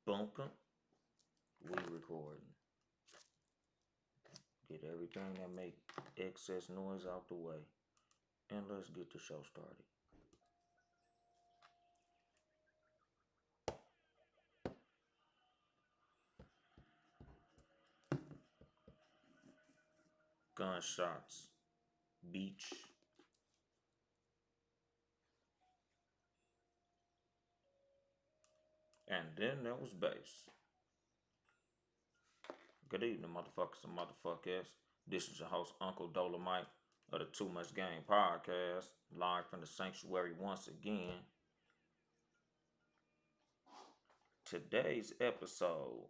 Bunker, we recording. Get everything that make excess noise out the way. And let's get the show started. Gunshots, beach. And then there was bass. Good evening, motherfuckers and motherfuckers. This is your host, Uncle Dolemite of the Too Much Game podcast, live from the sanctuary once again. Today's episode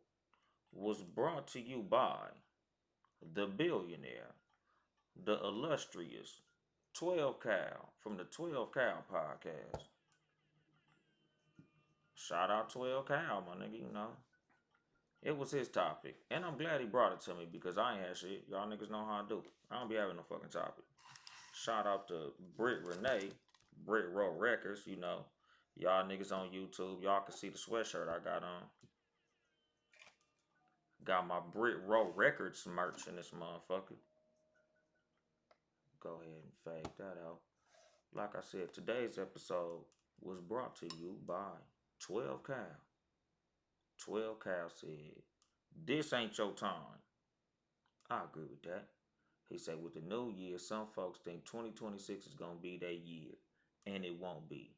was brought to you by the billionaire, the illustrious 12 Cal from the 12 Cal podcast. Shout out 12 Cal, my nigga, you know. It was his topic. And I'm glad he brought it to me because I ain't had shit. Y'all niggas know how I do. I don't be having no fucking topic. Shout out to Britt Renee, Britt Row Records, you know. Y'all niggas on YouTube, y'all can see the sweatshirt I got on. Got my Britt Row Records merch in this motherfucker. Go ahead and fade that out. Like I said, today's episode was brought to you by 12 Cal. 12 Cal said, "This ain't your time." I agree with that. He said, with the new year, some folks think 2026 is going to be their year, and it won't be.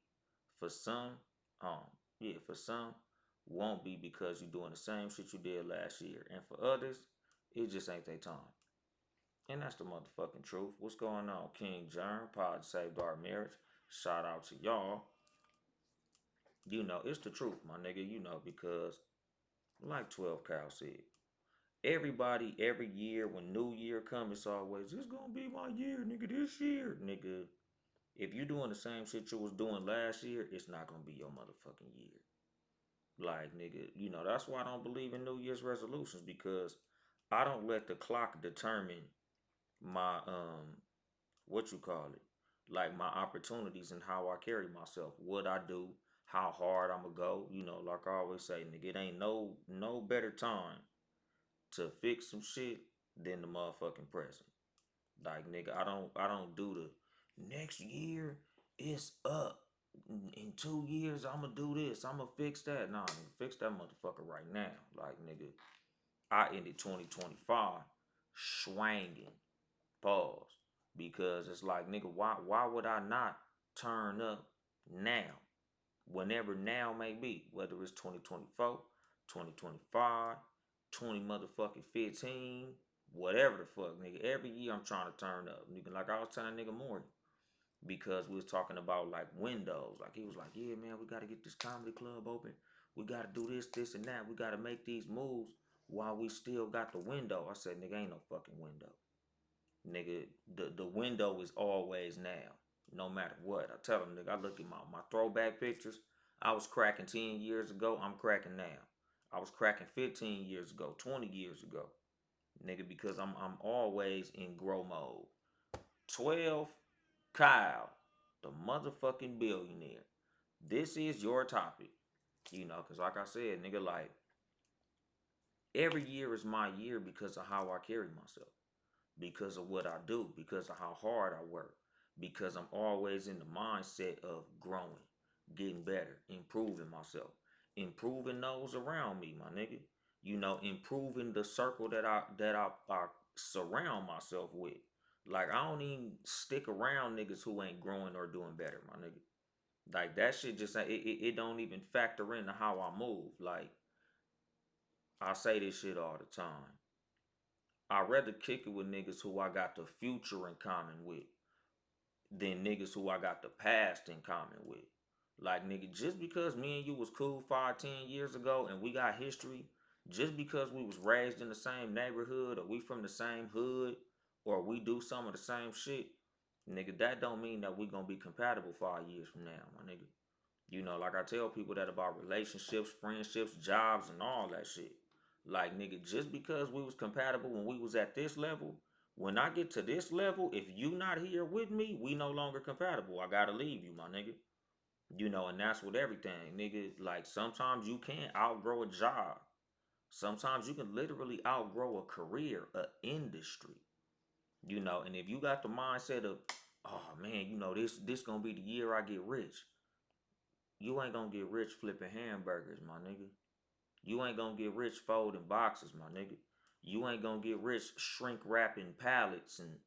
For some, for some, won't be because you're doing the same shit you did last year. And for others, it just ain't their time. And that's the motherfucking truth. What's going on, King Germ? Pod saved our marriage. Shout out to y'all. You know, it's the truth, my nigga, you know, because like 12 Cal said, everybody, every year, when New Year comes, it's always, it's gonna be my year, nigga, this year. Nigga, if you doing the same shit you was doing last year, it's not gonna be your motherfucking year. Like, nigga, you know, that's why I don't believe in New Year's resolutions, because I don't let the clock determine my, what you call it, like my opportunities and how I carry myself, what I do, how hard I'ma go. You know, like I always say, nigga, it ain't no better time to fix some shit than the motherfucking present. Like, nigga, I don't do the next year it's up. In 2 years I'ma do this. I'ma fix that. Nah, nigga, fix that motherfucker right now. Like, nigga, I ended 2025 swanging. Pause. Because it's like, nigga, why would I not turn up now? Whenever now may be. Whether it's 2024, 2025, 20 motherfucking 15, whatever the fuck, nigga. Every year I'm trying to turn up. Nigga, like I was telling nigga Morty. Because we was talking about like windows. Like he was like, yeah, man, we gotta get this comedy club open. We gotta do this, and that. We gotta make these moves while we still got the window. I said, nigga, ain't no fucking window. Nigga, the window is always now, no matter what. I tell them, nigga, I look at my throwback pictures. I was cracking 10 years ago. I'm cracking now. I was cracking 15 years ago, 20 years ago. Nigga, because I'm always in grow mode. 12 Kyle, the motherfucking billionaire. This is your topic. You know, because like I said, nigga, like, every year is my year because of how I carry myself. Because of what I do, because of how hard I work, because I'm always in the mindset of growing, getting better, improving myself, improving those around me, my nigga. You know, improving the circle that I surround myself with. Like, I don't even stick around niggas who ain't growing or doing better, my nigga. Like, that shit just it don't even factor into how I move. Like, I say this shit all the time. I'd rather kick it with niggas who I got the future in common with than niggas who I got the past in common with. Like, nigga, just because me and you was cool 5, 10 years ago and we got history, just because we was raised in the same neighborhood or we from the same hood or we do some of the same shit, nigga, that don't mean that we gonna be compatible 5 years from now, my nigga. You know, like I tell people that about relationships, friendships, jobs, and all that shit. Like, nigga, just because we was compatible when we was at this level, when I get to this level, if you not here with me, we no longer compatible. I gotta leave you, my nigga. And that's with everything, nigga. Like sometimes you can't outgrow a job. Sometimes you can literally outgrow a career, a industry. And if you got the mindset of, oh man, this gonna be the year I get rich. You ain't gonna get rich flipping hamburgers, my nigga. You ain't gonna get rich folding boxes, my nigga. You ain't gonna get rich shrink wrapping pallets and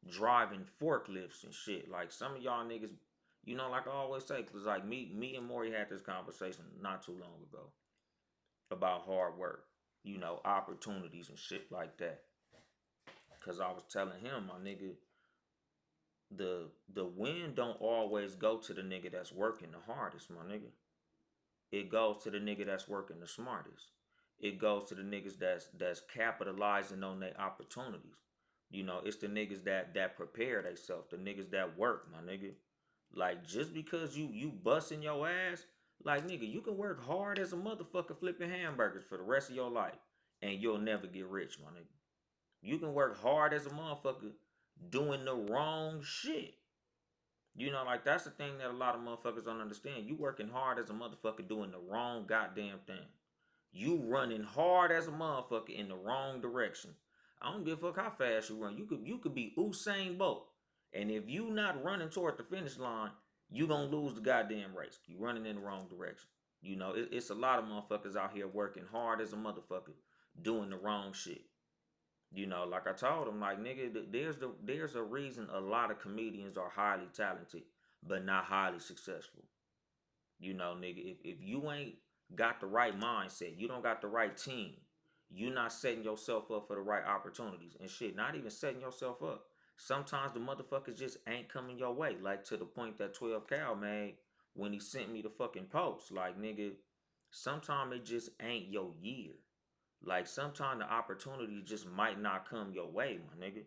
driving forklifts and shit. Like some of y'all niggas, like I always say, cause like me and Maury had this conversation not too long ago about hard work, opportunities and shit like that. Cause I was telling him, my nigga, the win don't always go to the nigga that's working the hardest, my nigga. It goes to the nigga that's working the smartest. It goes to the niggas that's capitalizing on their opportunities. It's the niggas that prepare themselves, the niggas that work, my nigga. Like just because you busting your ass, like nigga, you can work hard as a motherfucker flipping hamburgers for the rest of your life, and you'll never get rich, my nigga. You can work hard as a motherfucker doing the wrong shit. Like that's the thing that a lot of motherfuckers don't understand. You working hard as a motherfucker doing the wrong goddamn thing. You running hard as a motherfucker in the wrong direction. I don't give a fuck how fast you run. You could be Usain Bolt. And if you not running toward the finish line, you gonna lose the goddamn race. You running in the wrong direction. It's a lot of motherfuckers out here working hard as a motherfucker, doing the wrong shit. Like I told him, like nigga, there's a reason a lot of comedians are highly talented, but not highly successful. Nigga, if you ain't got the right mindset, you don't got the right team, you not setting yourself up for the right opportunities and shit. Not even setting yourself up. Sometimes the motherfuckers just ain't coming your way. Like to the point that 12 Cal made when he sent me the fucking post. Like nigga, sometimes it just ain't your year. Like sometimes the opportunity just might not come your way, my nigga.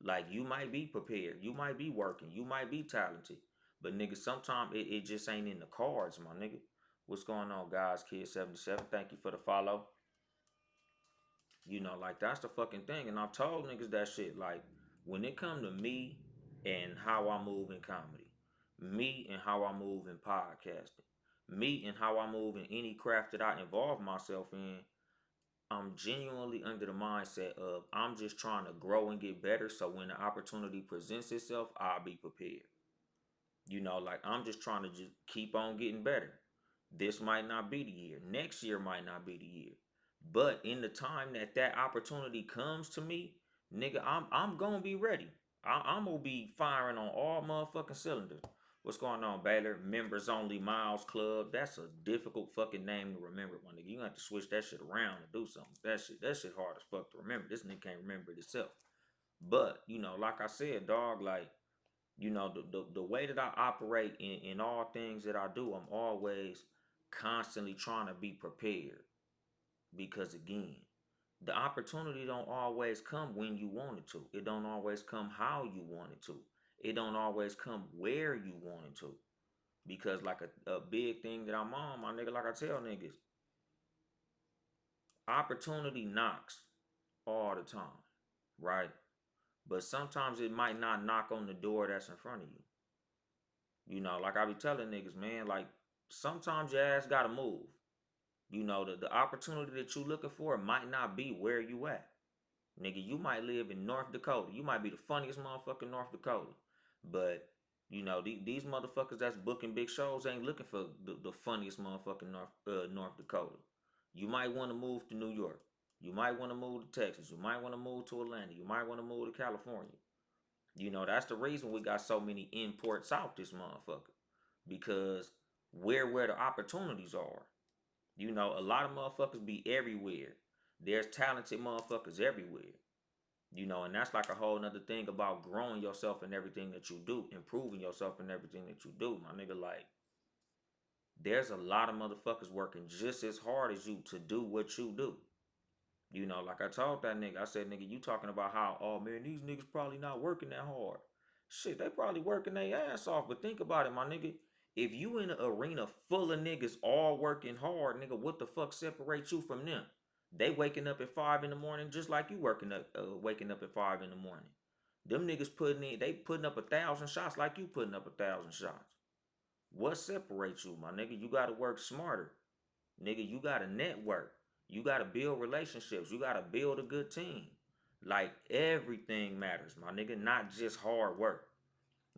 Like you might be prepared, you might be working, you might be talented, but nigga, sometimes it just ain't in the cards, my nigga. What's going on, guys? Kid 77, thank you for the follow. Like that's the fucking thing, and I've told niggas that shit. Like when it come to me and how I move in comedy, me and how I move in podcasting, me and how I move in any craft that I involve myself in, I'm genuinely under the mindset of I'm just trying to grow and get better so when the opportunity presents itself, I'll be prepared. Like I'm just trying to just keep on getting better. This might not be the year. Next year might not be the year. But in the time that opportunity comes to me, nigga, I'm gonna be ready. I'm gonna be firing on all motherfucking cylinders. What's going on, Baylor? Members only Miles Club. That's a difficult fucking name to remember, my nigga. You have to switch that shit around and do something. That shit hard as fuck to remember. This nigga can't remember it himself. But, like I said, dog, like, the way that I operate in all things that I do, I'm always constantly trying to be prepared. Because again, the opportunity don't always come when you want it to. It don't always come how you want it to. It don't always come where you want it to. Because like a big thing that I'm on, my nigga, like I tell niggas, opportunity knocks all the time, right? But sometimes it might not knock on the door that's in front of you. Like I be telling niggas, man, like sometimes your ass gotta move. The opportunity that you looking for might not be where you at. Nigga, you might live in North Dakota. You might be the funniest motherfucker in North Dakota. But, these motherfuckers that's booking big shows ain't looking for the funniest motherfucker in North Dakota. You might want to move to New York. You might want to move to Texas. You might want to move to Atlanta. You might want to move to California. That's the reason we got so many imports out this motherfucker. Because where the opportunities are. A lot of motherfuckers be everywhere. There's talented motherfuckers everywhere. And that's like a whole nother thing about growing yourself in everything that you do, improving yourself in everything that you do, my nigga. Like, there's a lot of motherfuckers working just as hard as you to do what you do. Like I told that nigga, I said, nigga, you talking about how, oh man, these niggas probably not working that hard. Shit, they probably working their ass off. But think about it, my nigga. If you in an arena full of niggas all working hard, nigga, what the fuck separates you from them? They waking up at 5 in the morning just like you waking up at 5 in the morning. Them niggas they putting up 1,000 shots like you putting up 1,000 shots. What separates you, my nigga? You gotta work smarter. Nigga, you gotta network. You gotta build relationships. You gotta build a good team. Like everything matters, my nigga, not just hard work.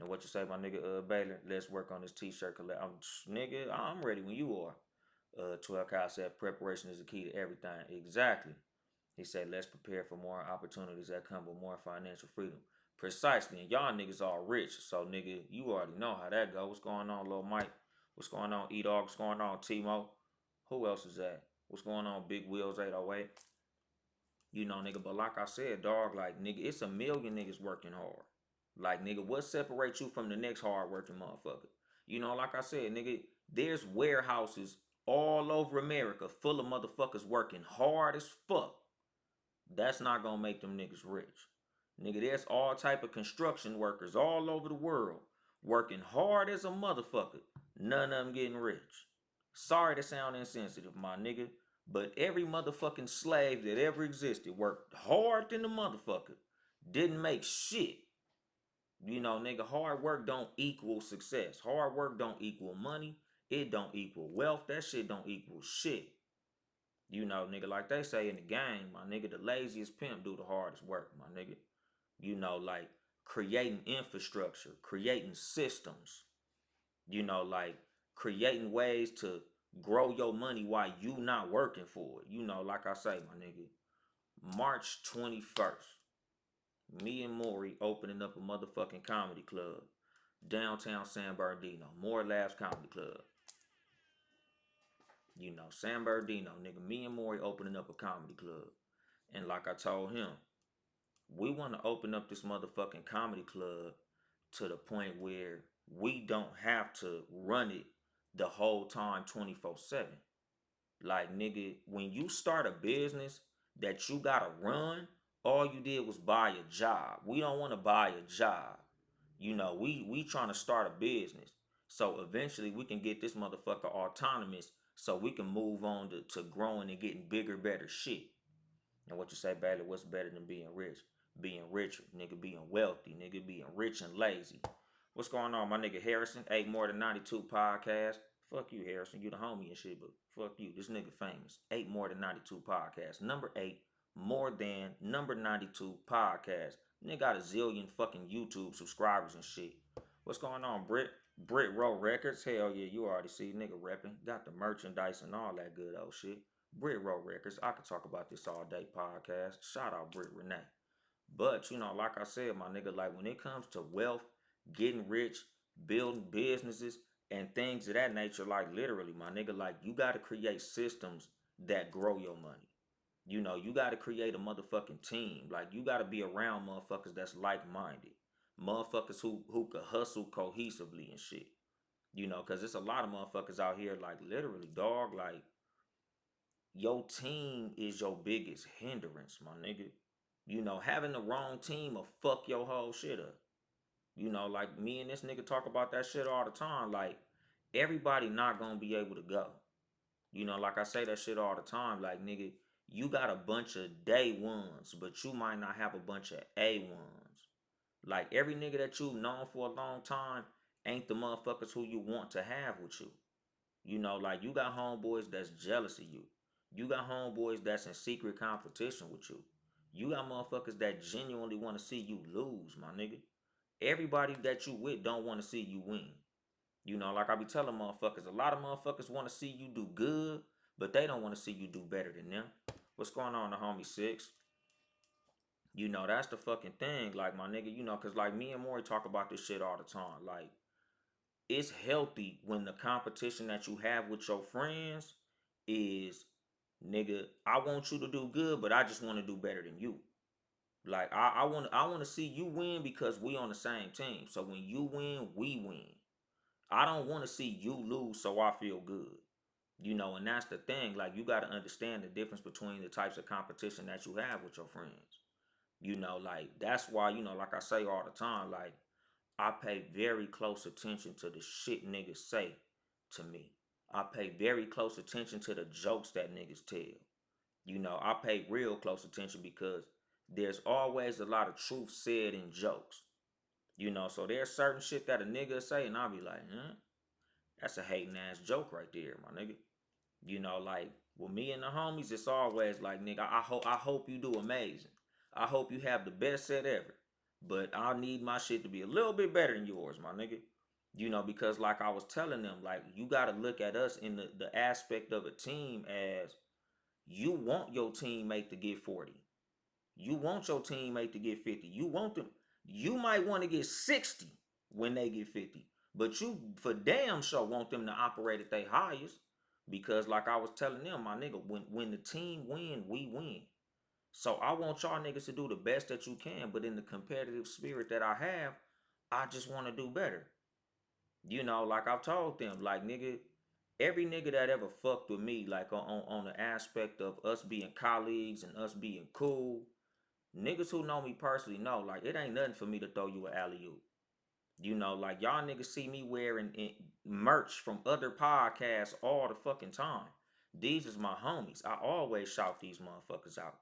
And what you say, my nigga Baylor? Let's work on this t-shirt collect. Nigga, I'm ready when you are. 12 Kyle said preparation is the key to everything. Exactly. He said, let's prepare for more opportunities that come with more financial freedom. Precisely. And y'all niggas all rich. So, nigga, you already know how that go. What's going on, Lil Mike? What's going on, E-Dog? What's going on, Timo? Who else is that? What's going on, Big Wheels 808? You know, nigga, but like I said, dog, like, nigga, it's a million niggas working hard. Like, nigga, what separates you from the next hard working motherfucker? You know, like I said, nigga, there's warehouses all over America full of motherfuckers working hard as fuck. That's not gonna make them niggas rich. Nigga, there's all type of construction workers all over the world working hard as a motherfucker. None of them getting rich. Sorry to sound insensitive, my nigga, but every motherfucking slave that ever existed worked hard than the motherfucker. Didn't make shit. You know, nigga, hard work don't equal success. Hard work don't equal money. It don't equal wealth. That shit don't equal shit. You know, nigga, like they say in the game, my nigga, the laziest pimp do the hardest work, my nigga. You know, like creating infrastructure, creating systems, you know, like creating ways to grow your money while you not working for it. You know, like I say, my nigga, March 21st, me and Maury opening up a motherfucking comedy club, downtown San Bernardino, More Labs Comedy Club. You know, San Bernardino, nigga, me and Maury opening up a comedy club. And like I told him, we want to open up this motherfucking comedy club to the point where we don't have to run it the whole time 24/7. Like, nigga, when you start a business that you gotta run, all you did was buy a job. We don't want to buy a job. You know, we trying to start a business. So eventually we can get this motherfucker autonomous so we can move on to growing and getting bigger, better shit. And what you say, Bailey, what's better than being rich? Being richer, nigga, being wealthy, nigga, being rich and lazy. What's going on, my nigga Harrison? 8 more than 92 podcast. Fuck you, Harrison. You the homie and shit, but fuck you. This nigga famous. 8 more than 92 podcast. Number 8, more than number 92 podcast. Nigga got a zillion fucking YouTube subscribers and shit. What's going on, Britt? Britt Row Records. Hell yeah, you already see nigga repping. Got the merchandise and all that good old shit. Brit Row Records. I could talk about this all day podcast. Shout out Brit Renee. But, you know, like I said, my nigga, like when it comes to wealth, getting rich, building businesses, and things of that nature, like literally, my nigga, like you got to create systems that grow your money. You know, you got to create a motherfucking team. Like you got to be around motherfuckers that's like-minded. Motherfuckers who could hustle cohesively and shit. You know, because there's a lot of motherfuckers out here, like literally, dog, like your team is your biggest hindrance, my nigga. You know, having the wrong team will fuck your whole shit up. You know, like me and this nigga talk about that shit all the time. Like, everybody not gonna be able to go. You know, like I say that shit all the time. Like, nigga, you got a bunch of day ones, but you might not have a bunch of A ones. Like, every nigga that you've known for a long time ain't the motherfuckers who you want to have with you. You know, like you got homeboys that's jealous of you. You got homeboys that's in secret competition with you. You got motherfuckers that genuinely want to see you lose, my nigga. Everybody that you with don't want to see you win. You know, like I be telling motherfuckers, a lot of motherfuckers want to see you do good, but they don't want to see you do better than them. What's going on, the homie Six? You know, that's the fucking thing, like my nigga, you know, cause like me and Maury talk about this shit all the time. Like, it's healthy when the competition that you have with your friends is, nigga, I want you to do good, but I just want to do better than you. Like I want to see you win because we on the same team. So when you win, we win. I don't want to see you lose so I feel good. You know, and that's the thing. Like you got to understand the difference between the types of competition that you have with your friends. You know, like that's why, you know, like I say all the time, like I pay very close attention to the shit niggas say to me. I pay very close attention to the jokes that niggas tell. You know, I pay real close attention because there's always a lot of truth said in jokes. You know, so there's certain shit that a nigga say and I'll be like, huh? That's a hating ass joke right there, my nigga. Like with me and the homies, it's always like, nigga, I hope you do amazing. I hope you have the best set ever. But I need my shit to be a little bit better than yours, my nigga. Because like I was telling them, like you gotta look at us in the aspect of a team as you want your teammate to get 40. You want your teammate to get 50. You want them. You might want to get 60 when they get 50. But you for damn sure want them to operate at their highest. Because like I was telling them, my nigga, when the team win, we win. So I want y'all niggas to do the best that you can. But in the competitive spirit that I have, I just want to do better. Like I've told them, like nigga, every nigga that ever fucked with me, like on the aspect of us being colleagues and us being cool, niggas who know me personally know, like, it ain't nothing for me to throw you an alley oop. Like, y'all niggas see me wearing merch from other podcasts all the fucking time. These is my homies. I always shout these motherfuckers out.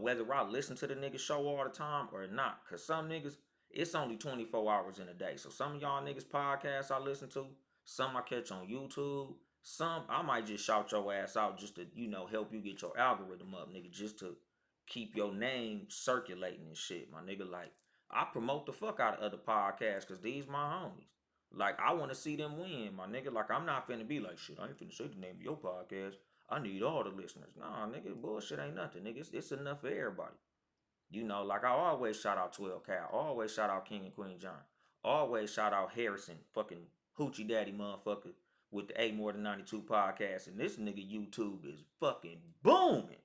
Whether I listen to the nigga show all the time or not. Cause some niggas, it's only 24 hours in a day. So some of y'all niggas podcasts I listen to, some I catch on YouTube, some I might just shout your ass out just to, help you get your algorithm up, nigga, just to keep your name circulating and shit, my nigga. Like, I promote the fuck out of other podcasts cause these my homies. Like, I want to see them win, my nigga. Like, I'm not finna be like, shit, I ain't finna say the name of your podcast. I need all the listeners. Nah, nigga, bullshit ain't nothing, nigga. It's enough for everybody. Like I always shout out 12 Cal. Always shout out King and Queen John. Always shout out Harrison, fucking Hoochie Daddy motherfucker with the A More Than 92 podcast. And this nigga YouTube is fucking booming.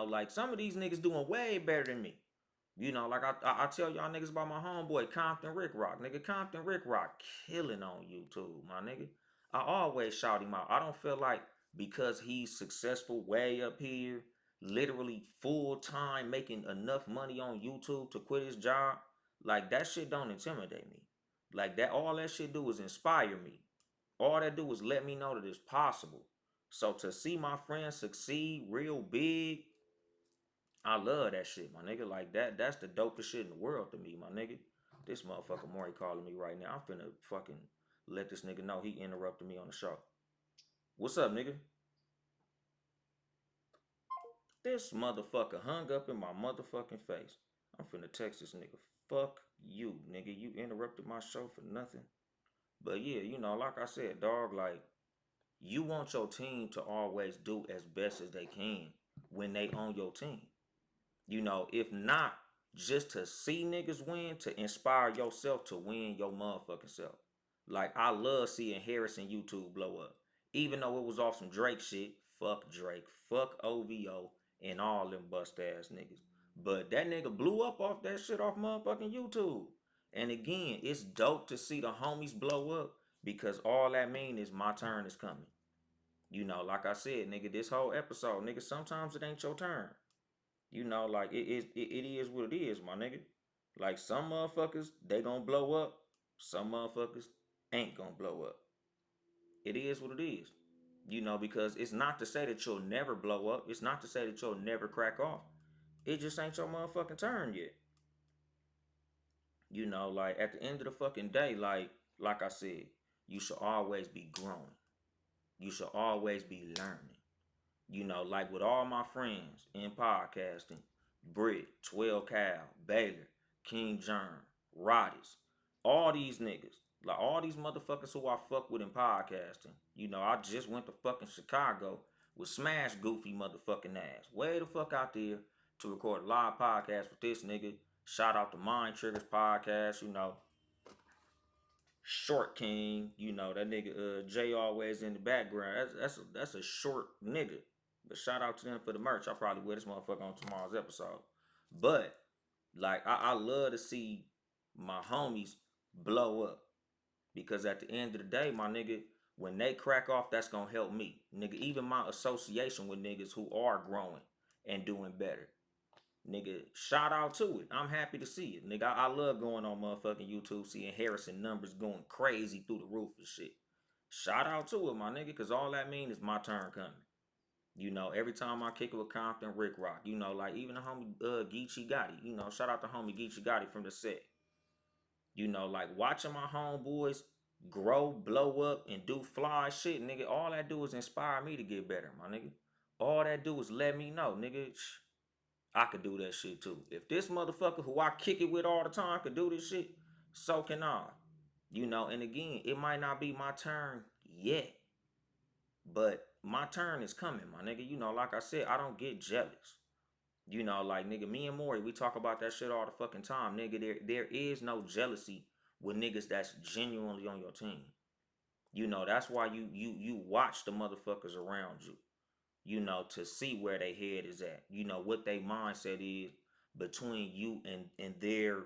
Like some of these niggas doing way better than me. Like I tell y'all niggas about my homeboy Compton Rick Rock. Nigga, Compton Rick Rock killing on YouTube, my nigga. I always shout him out. I don't feel like because he's successful way up here, literally full time making enough money on YouTube to quit his job, like that shit don't intimidate me. Like that, all that shit do is inspire me. All that do is let me know that it's possible. So to see my friends succeed real big, I love that shit, my nigga. Like that's the dopest shit in the world to me, my nigga. This motherfucker Maury calling me right now. I'm finna fucking let this nigga know he interrupted me on the show. What's up, nigga? This motherfucker hung up in my motherfucking face. I'm finna text this nigga. Fuck you, nigga. You interrupted my show for nothing. But yeah, like I said, dog, like you want your team to always do as best as they can when they on your team. If not, just to see niggas win, to inspire yourself to win your motherfucking self. Like, I love seeing Harrison YouTube blow up. Even though it was off some Drake shit, fuck Drake, fuck OVO, and all them bust ass niggas. But that nigga blew up off that shit off motherfucking YouTube. And again, it's dope to see the homies blow up because all that mean is my turn is coming. Like I said, nigga, this whole episode, nigga, sometimes it ain't your turn. Like it is what it is, my nigga. Like some motherfuckers, they gonna blow up. Some motherfuckers ain't gonna blow up. It is what it is. Because it's not to say that you'll never blow up. It's not to say that you'll never crack off. It just ain't your motherfucking turn yet. Like at the end of the fucking day, like I said, you should always be growing. You should always be learning. Like with all my friends in podcasting, Britt, 12 Cal, Baylor, King John, Roddies, all these niggas, like all these motherfuckers who I fuck with in podcasting. I just went to fucking Chicago with Smash Goofy motherfucking ass. Way the fuck out there to record a live podcast with this nigga. Shout out to Mind Triggers podcast, Short King, that nigga Jay always in the background. That's a short nigga. But shout out to them for the merch. I'll probably wear this motherfucker on tomorrow's episode. But like I love to see my homies blow up. Because at the end of the day, my nigga, when they crack off, that's gonna help me. Nigga, even my association with niggas who are growing and doing better. Nigga, shout out to it. I'm happy to see it. Nigga, I love going on motherfucking YouTube, seeing Harrison numbers going crazy through the roof and shit. Shout out to it, my nigga, because all that mean is my turn coming. Every time I kick it with Compton, Rick Rock, like even the homie Geechee Gotti, shout out to homie Geechee Gotti from the set. Like watching my homeboys grow, blow up, and do fly shit, nigga, all that do is inspire me to get better, my nigga. All that do is let me know, nigga, I could do that shit too. If this motherfucker who I kick it with all the time could do this shit, so can I. And again, it might not be my turn yet, but my turn is coming, my nigga. Like I said, I don't get jealous. Like nigga, me and Maury, we talk about that shit all the fucking time, nigga. There is no jealousy with niggas that's genuinely on your team. That's why you watch the motherfuckers around you. To see where their head is at. What their mindset is between you and their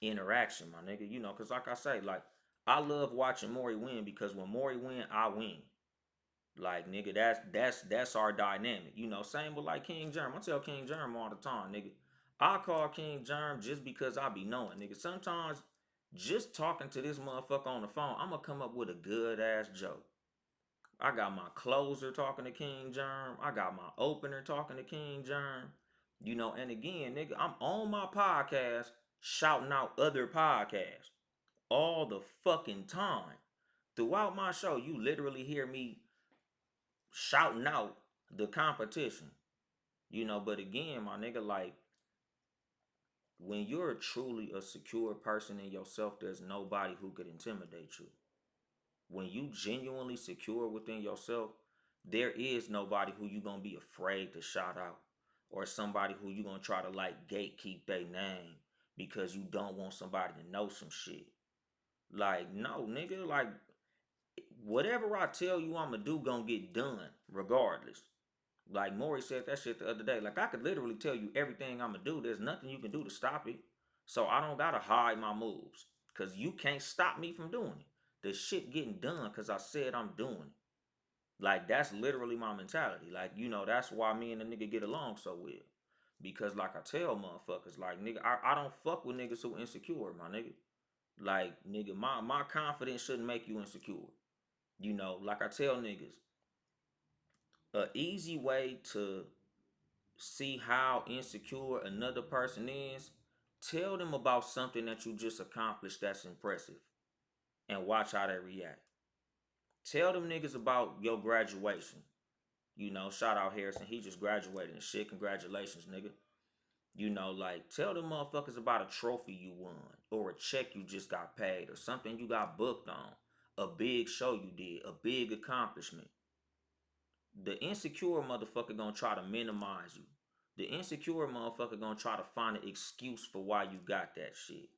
interaction, my nigga. Cause like I say, like I love watching Maury win because when Maury win, I win. Like nigga, that's our dynamic. Same with like King Germ. I tell King Germ all the time, nigga. I call King Germ just because I be knowing, nigga. Sometimes just talking to this motherfucker on the phone, I'ma come up with a good ass joke. I got my closer talking to King Germ. I got my opener talking to King Germ. And again, nigga, I'm on my podcast shouting out other podcasts all the fucking time. Throughout my show, you literally hear me shouting out the competition. But again, my nigga, like when you're truly a secure person in yourself, there's nobody who could intimidate you. When you genuinely secure within yourself, there is nobody who you gonna be afraid to shout out, or somebody who you gonna try to like gatekeep their name because you don't want somebody to know some shit. Like, no, nigga, like whatever I tell you I'ma do gonna get done regardless. Like Maury said that shit the other day. Like I could literally tell you everything I'ma do. There's nothing you can do to stop it. So I don't gotta hide my moves. Cause you can't stop me from doing it. The shit getting done cause I said I'm doing it. Like that's literally my mentality. Like, that's why me and the nigga get along so well. Because like I tell motherfuckers, like nigga, I don't fuck with niggas who insecure, my nigga. Like, nigga, my confidence shouldn't make you insecure. Like I tell niggas, a easy way to see how insecure another person is, tell them about something that you just accomplished that's impressive and watch how they react. Tell them niggas about your graduation. Shout out Harrison. He just graduated and shit. Congratulations, nigga. Like tell them motherfuckers about a trophy you won or a check you just got paid or something you got booked on. A big show you did, a big accomplishment. The insecure motherfucker gonna try to minimize you. The insecure motherfucker gonna try to find an excuse for why you got that shit.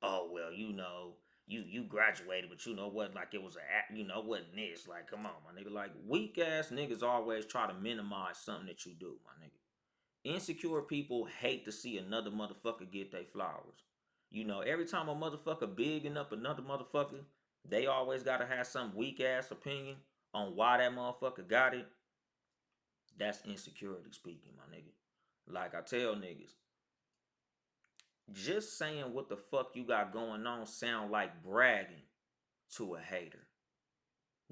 Oh well, you graduated, but what? Like it was wasn't this? Like, come on, my nigga. Like weak ass niggas always try to minimize something that you do, my nigga. Insecure people hate to see another motherfucker get their flowers. Every time a motherfucker bigging up another motherfucker, they always gotta have some weak ass opinion on why that motherfucker got it. That's insecurity speaking, my nigga. Like I tell niggas, just saying what the fuck you got going on sound like bragging to a hater.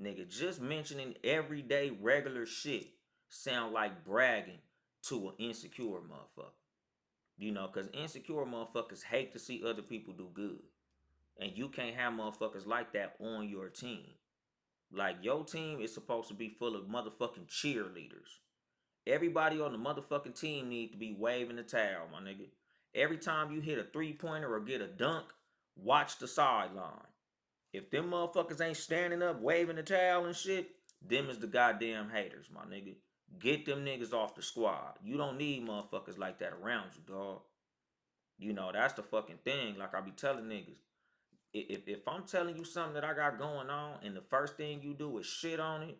Nigga, just mentioning everyday regular shit sound like bragging to an insecure motherfucker. Cause insecure motherfuckers hate to see other people do good. And you can't have motherfuckers like that on your team. Like your team is supposed to be full of motherfucking cheerleaders. Everybody on the motherfucking team need to be waving the towel, my nigga. Every time you hit a 3-pointer or get a dunk, watch the sideline. If them motherfuckers ain't standing up waving the towel and shit, them is the goddamn haters, my nigga. Get them niggas off the squad. You don't need motherfuckers like that around you, dog. That's the fucking thing. Like I be telling niggas. If I'm telling you something that I got going on and the first thing you do is shit on it,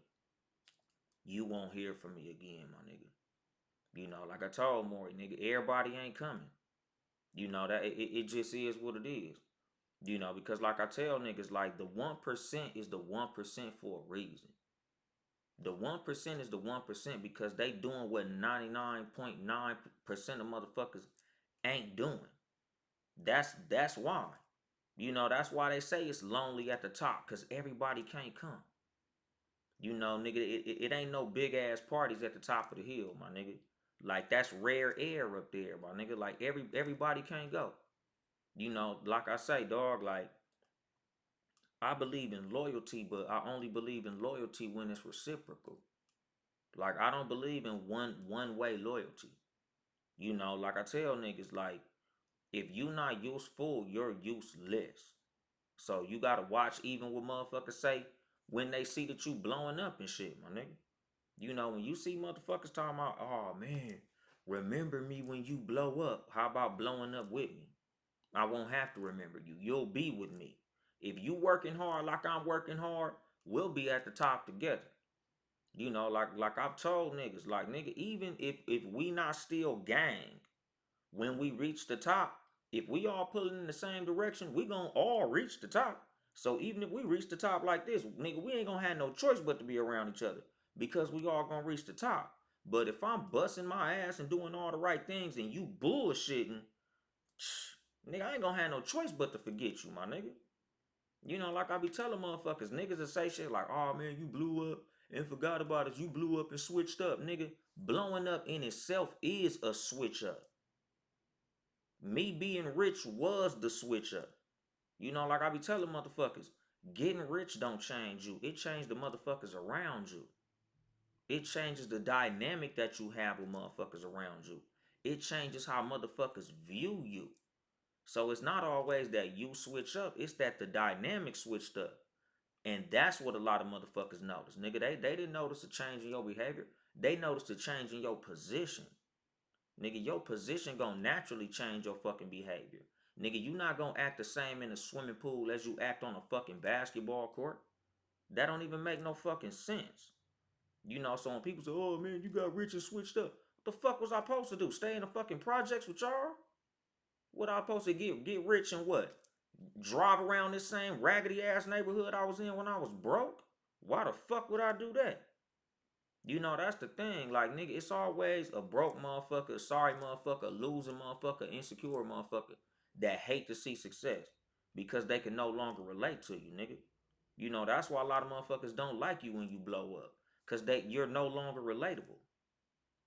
you won't hear from me again, my nigga. Like I told Maury, nigga, everybody ain't coming. That it just is what it is. Because like I tell niggas, like the 1% is the 1% for a reason. The 1% is the 1% because they doing what 99.9% of motherfuckers ain't doing. That's why. That's why they say it's lonely at the top, because everybody can't come. Nigga, it ain't no big ass parties at the top of the hill, my nigga. Like that's rare air up there, my nigga. Like everybody can't go. Like I say, dog, like I believe in loyalty, but I only believe in loyalty when it's reciprocal. Like I don't believe in one way loyalty. Like I tell niggas, like if you not useful, you're useless. So you gotta watch even what motherfuckers say when they see that you blowing up and shit, my nigga. When you see motherfuckers talking about, oh man, remember me when you blow up. How about blowing up with me? I won't have to remember you. You'll be with me. If you working hard like I'm working hard, we'll be at the top together. Like I've told niggas, like nigga, even if we not still gang, when we reach the top, if we all pulling in the same direction, we gonna all reach the top. So even if we reach the top like this, nigga, we ain't gonna have no choice but to be around each other because we all gonna reach the top. But if I'm busting my ass and doing all the right things and you bullshitting, nigga, I ain't gonna have no choice but to forget you, my nigga. Like I be telling motherfuckers, niggas that say shit like, oh man, you blew up and forgot about us. You blew up and switched up, nigga. Blowing up in itself is a switch up. Me being rich was the switch up. Like I be telling motherfuckers, getting rich don't change you. It changed the motherfuckers around you. It changes the dynamic that you have with motherfuckers around you. It changes how motherfuckers view you. So it's not always that you switch up, it's that the dynamic switched up. And that's what a lot of motherfuckers notice. Nigga, they didn't notice a change in your behavior. They noticed a change in your position. Nigga, your position gonna naturally change your fucking behavior. Nigga, you not gonna act the same in a swimming pool as you act on a fucking basketball court. That don't even make no fucking sense. So when people say, oh man, you got rich and switched up. What the fuck was I supposed to do? Stay in the fucking projects with y'all? What I supposed to get rich and what? Drive around this same raggedy ass neighborhood I was in when I was broke? Why the fuck would I do that? That's the thing. Like, nigga, it's always a broke motherfucker, a sorry motherfucker, a losing motherfucker, insecure motherfucker that hate to see success because they can no longer relate to you, nigga. That's why a lot of motherfuckers don't like you when you blow up. Cause you're no longer relatable.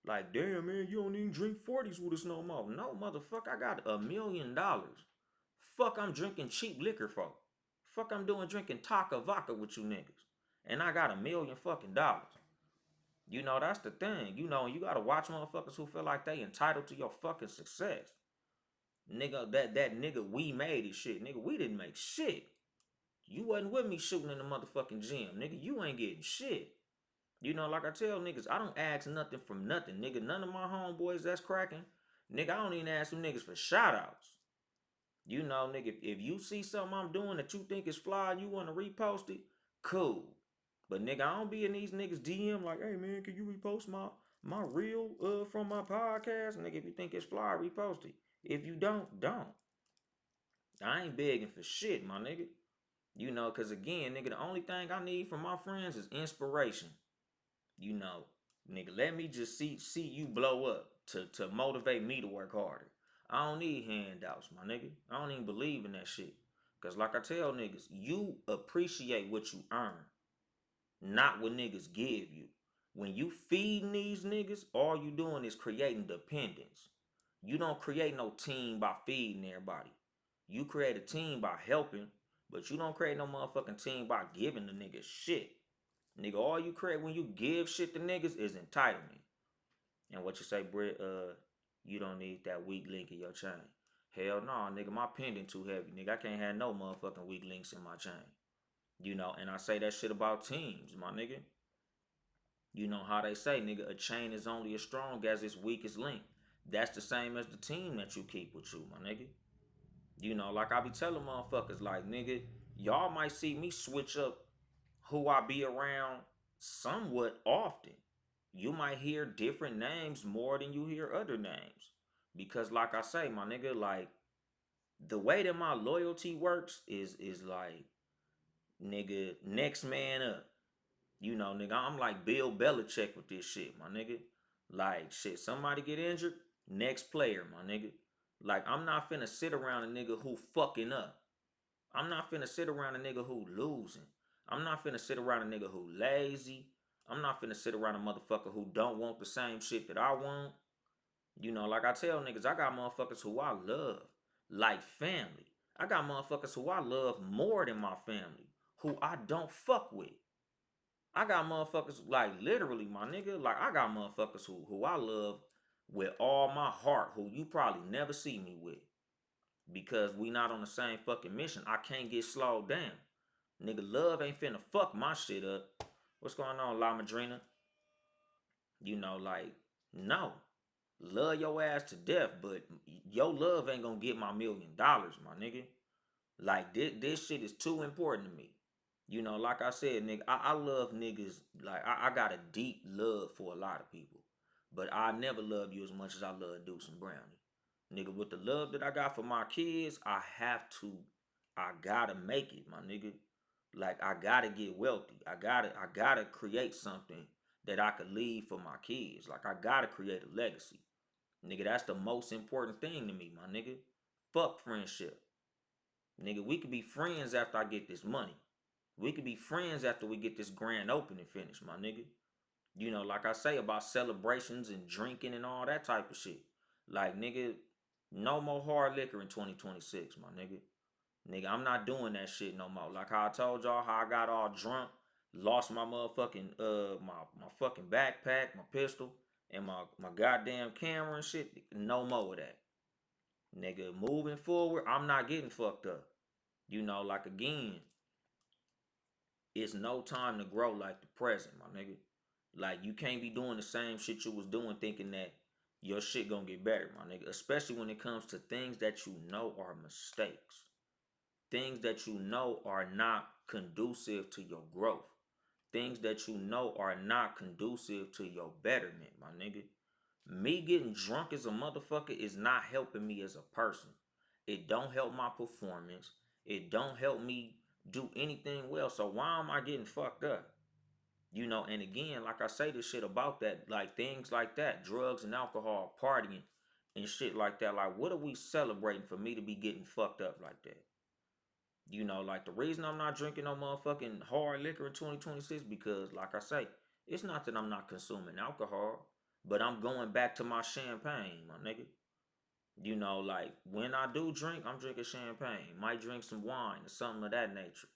Like, damn man, you don't even drink 40s with us no more. No, motherfucker, I got $1 million. Fuck I'm drinking cheap liquor for. Fuck I'm doing drinking Taka vodka with you niggas. And I got $1 million fucking dollars. That's the thing. You gotta watch motherfuckers who feel like they entitled to your fucking success. Nigga, that nigga we made it shit. Nigga, we didn't make shit. You wasn't with me shooting in the motherfucking gym. Nigga, you ain't getting shit. Like I tell niggas, I don't ask nothing from nothing. Nigga, none of my homeboys that's cracking. Nigga, I don't even ask them niggas for shout outs. Nigga, if you see something I'm doing that you think is fly and you want to repost it, cool. But nigga, I don't be in these niggas DM like, hey man, can you repost my reel from my podcast? Nigga, if you think it's fly, repost it. If you don't. I ain't begging for shit, my nigga. Cause again, nigga, the only thing I need from my friends is inspiration. You know, Nigga, let me just see you blow up to motivate me to work harder. I don't need handouts, my nigga. I don't even believe in that shit. Cause like I tell niggas, you appreciate what you earn, not what niggas give you. When you feeding these niggas, all you doing is creating dependence. You don't create no team by feeding everybody. You create a team by helping, but you don't create no motherfucking team by giving the niggas shit. Nigga, all you create when you give shit to niggas is entitlement. And what you say, Britt, you don't need that weak link in your chain. Hell no, nigga, my pendant too heavy. Nigga, I can't have no motherfucking weak links in my chain. And I say that shit about teams, my nigga. You know how they say, nigga, a chain is only as strong as its weakest link. That's the same as the team that you keep with you, my nigga. Like I be telling motherfuckers, like, nigga, y'all might see me switch up who I be around somewhat often. You might hear different names more than you hear other names. Because like I say, my nigga, like the way that my loyalty works is like, nigga, next man up. Nigga, I'm like Bill Belichick with this shit, my nigga. Like, shit, somebody get injured, next player, my nigga. Like, I'm not finna sit around a nigga who fucking up. I'm not finna sit around a nigga who losing. I'm not finna sit around a nigga who lazy. I'm not finna sit around a motherfucker who don't want the same shit that I want. Like I tell niggas, I got motherfuckers who I love like family. I got motherfuckers who I love more than my family. who I don't fuck with. I got motherfuckers like literally, my nigga. Like I got motherfuckers who I love with all my heart, who you probably never see me with. Because we not on the same fucking mission. I can't get slowed down. Nigga, love ain't finna fuck my shit up. What's going on, La Madrina? You know, like, no. Love your ass to death, but your love ain't gonna get my $1,000,000, my nigga. Like, this shit is too important to me. You know, like I said, nigga, I love niggas. Like, I got a deep love for a lot of people. But I never love you as much as I love Deuce and Brownie. Nigga, with the love that I got for my kids, I gotta make it, my nigga. Like, I gotta get wealthy. I gotta create something that I could leave for my kids. Like, I gotta create a legacy. Nigga, that's the most important thing to me, my nigga. Fuck friendship. Nigga, we could be friends after I get this money. We could be friends after we get this grand opening finished, my nigga. You know, like I say about celebrations and drinking and all that type of shit. Like, nigga, no more hard liquor in 2026, my nigga. Nigga, I'm not doing that shit no more. Like how I told y'all how I got all drunk, lost my motherfucking my fucking backpack, my pistol, and my goddamn camera and shit. No more of that. Nigga, moving forward, I'm not getting fucked up. You know, like again, it's no time to grow like the present, my nigga. Like you can't be doing the same shit you was doing thinking that your shit gonna get better, my nigga. Especially when it comes to things that you know are mistakes. Things that you know are not conducive to your growth. Things that you know are not conducive to your betterment, my nigga. Me getting drunk as a motherfucker is not helping me as a person. It don't help my performance. It don't help me do anything well. So why am I getting fucked up? You know, and again, like I say this shit about that, like things like that, drugs and alcohol, partying and shit like that. Like, what are we celebrating for me to be getting fucked up like that? You know, like the reason I'm not drinking no motherfucking hard liquor in 2026 because, like I say, it's not that I'm not consuming alcohol, but I'm going back to my champagne, my nigga. You know, like when I do drink, I'm drinking champagne. Might drink some wine or something of that nature.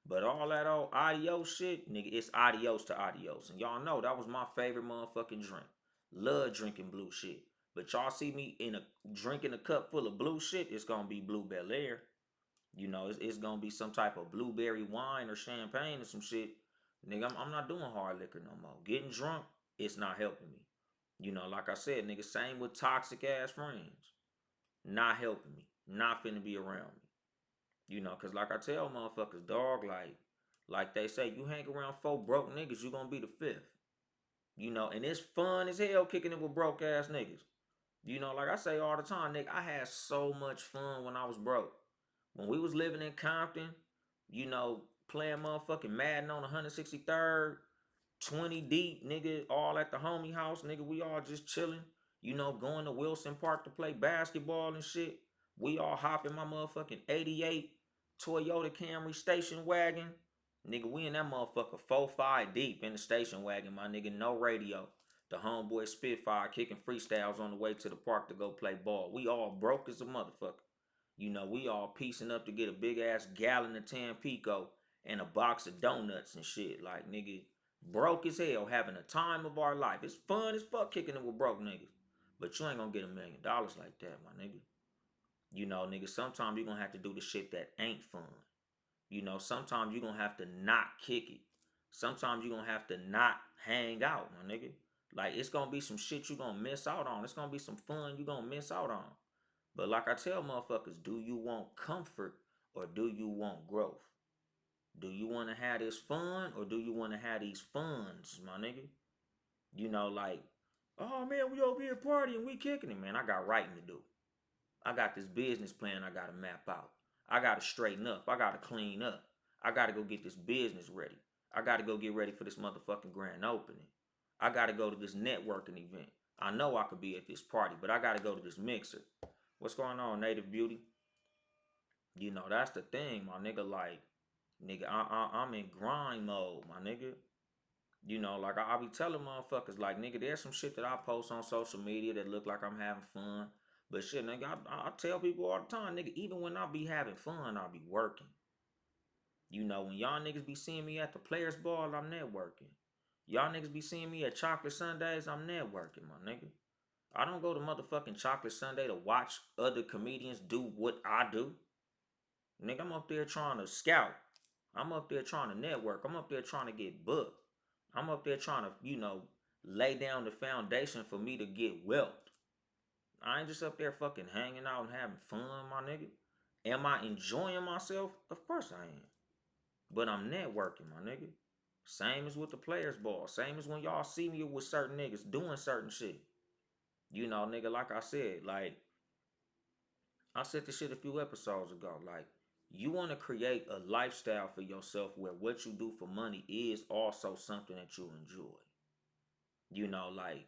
But all that old adios shit, nigga, it's adios to adios. And y'all know that was my favorite motherfucking drink. Love drinking blue shit. But y'all see me in a drinking a cup full of blue shit, it's gonna be Blue Bel Air. You know, it's gonna be some type of blueberry wine or champagne or some shit. Nigga, I'm not doing hard liquor no more. Getting drunk, it's not helping me. You know, like I said, nigga, same with toxic ass friends. Not helping me. Not finna be around me. You know, cause like I tell motherfuckers, dog, like they say, you hang around four broke niggas, you gonna be the fifth. You know, and it's fun as hell kicking it with broke ass niggas. You know, like I say all the time, nigga, I had so much fun when I was broke. When we was living in Compton, you know, playing motherfucking Madden on 163rd, 20 deep, nigga, all at the homie house, nigga, we all just chilling. You know, going to Wilson Park to play basketball and shit. We all hop in my motherfucking 88 Toyota Camry station wagon. Nigga, we in that motherfucker 4-5 deep in the station wagon, my nigga, no radio. The homeboy Spitfire kicking freestyles on the way to the park to go play ball. We all broke as a motherfucker. You know, we all piecing up to get a big ass gallon of Tampico and a box of donuts and shit. Like, nigga, broke as hell, having a time of our life. It's fun as fuck kicking it with broke niggas. But you ain't gonna get $1,000,000 like that, my nigga. You know, nigga, sometimes you're gonna have to do the shit that ain't fun. You know, sometimes you're gonna have to not kick it. Sometimes you're gonna have to not hang out, my nigga. Like, it's gonna be some shit you're gonna miss out on. It's gonna be some fun you're gonna miss out on. But like I tell motherfuckers, do you want comfort or do you want growth? Do you want to have this fun or do you want to have these funds, my nigga? You know, like, oh man, we over here partying, we kicking it, man. I got writing to do. I got this business plan I gotta map out. I gotta straighten up. I gotta clean up. I gotta go get this business ready. I gotta go get ready for this motherfucking grand opening. I gotta go to this networking event. I know I could be at this party, but I gotta go to this mixer. What's going on, Native Beauty? You know, that's the thing, my nigga. Like, nigga, I'm in grind mode, my nigga. You know, like I be telling motherfuckers, like, nigga, there's some shit that I post on social media that look like I'm having fun. But shit, nigga, I tell people all the time, nigga, even when I be having fun, I be working. You know, when y'all niggas be seeing me at the players ball, I'm networking. Y'all niggas be seeing me at chocolate Sundays, I'm networking, my nigga. I don't go to motherfucking chocolate Sunday to watch other comedians do what I do. Nigga, I'm up there trying to scout. I'm up there trying to network. I'm up there trying to get booked. I'm up there trying to, lay down the foundation for me to get wealth. I ain't just up there fucking hanging out and having fun, my nigga. Am I enjoying myself? Of course I am. But I'm networking, my nigga. Same as with the players ball. Same as when y'all see me with certain niggas doing certain shit. Nigga, like I said, like I said this shit a few episodes ago. Like, you want to create a lifestyle for yourself where what you do for money is also something that you enjoy. Like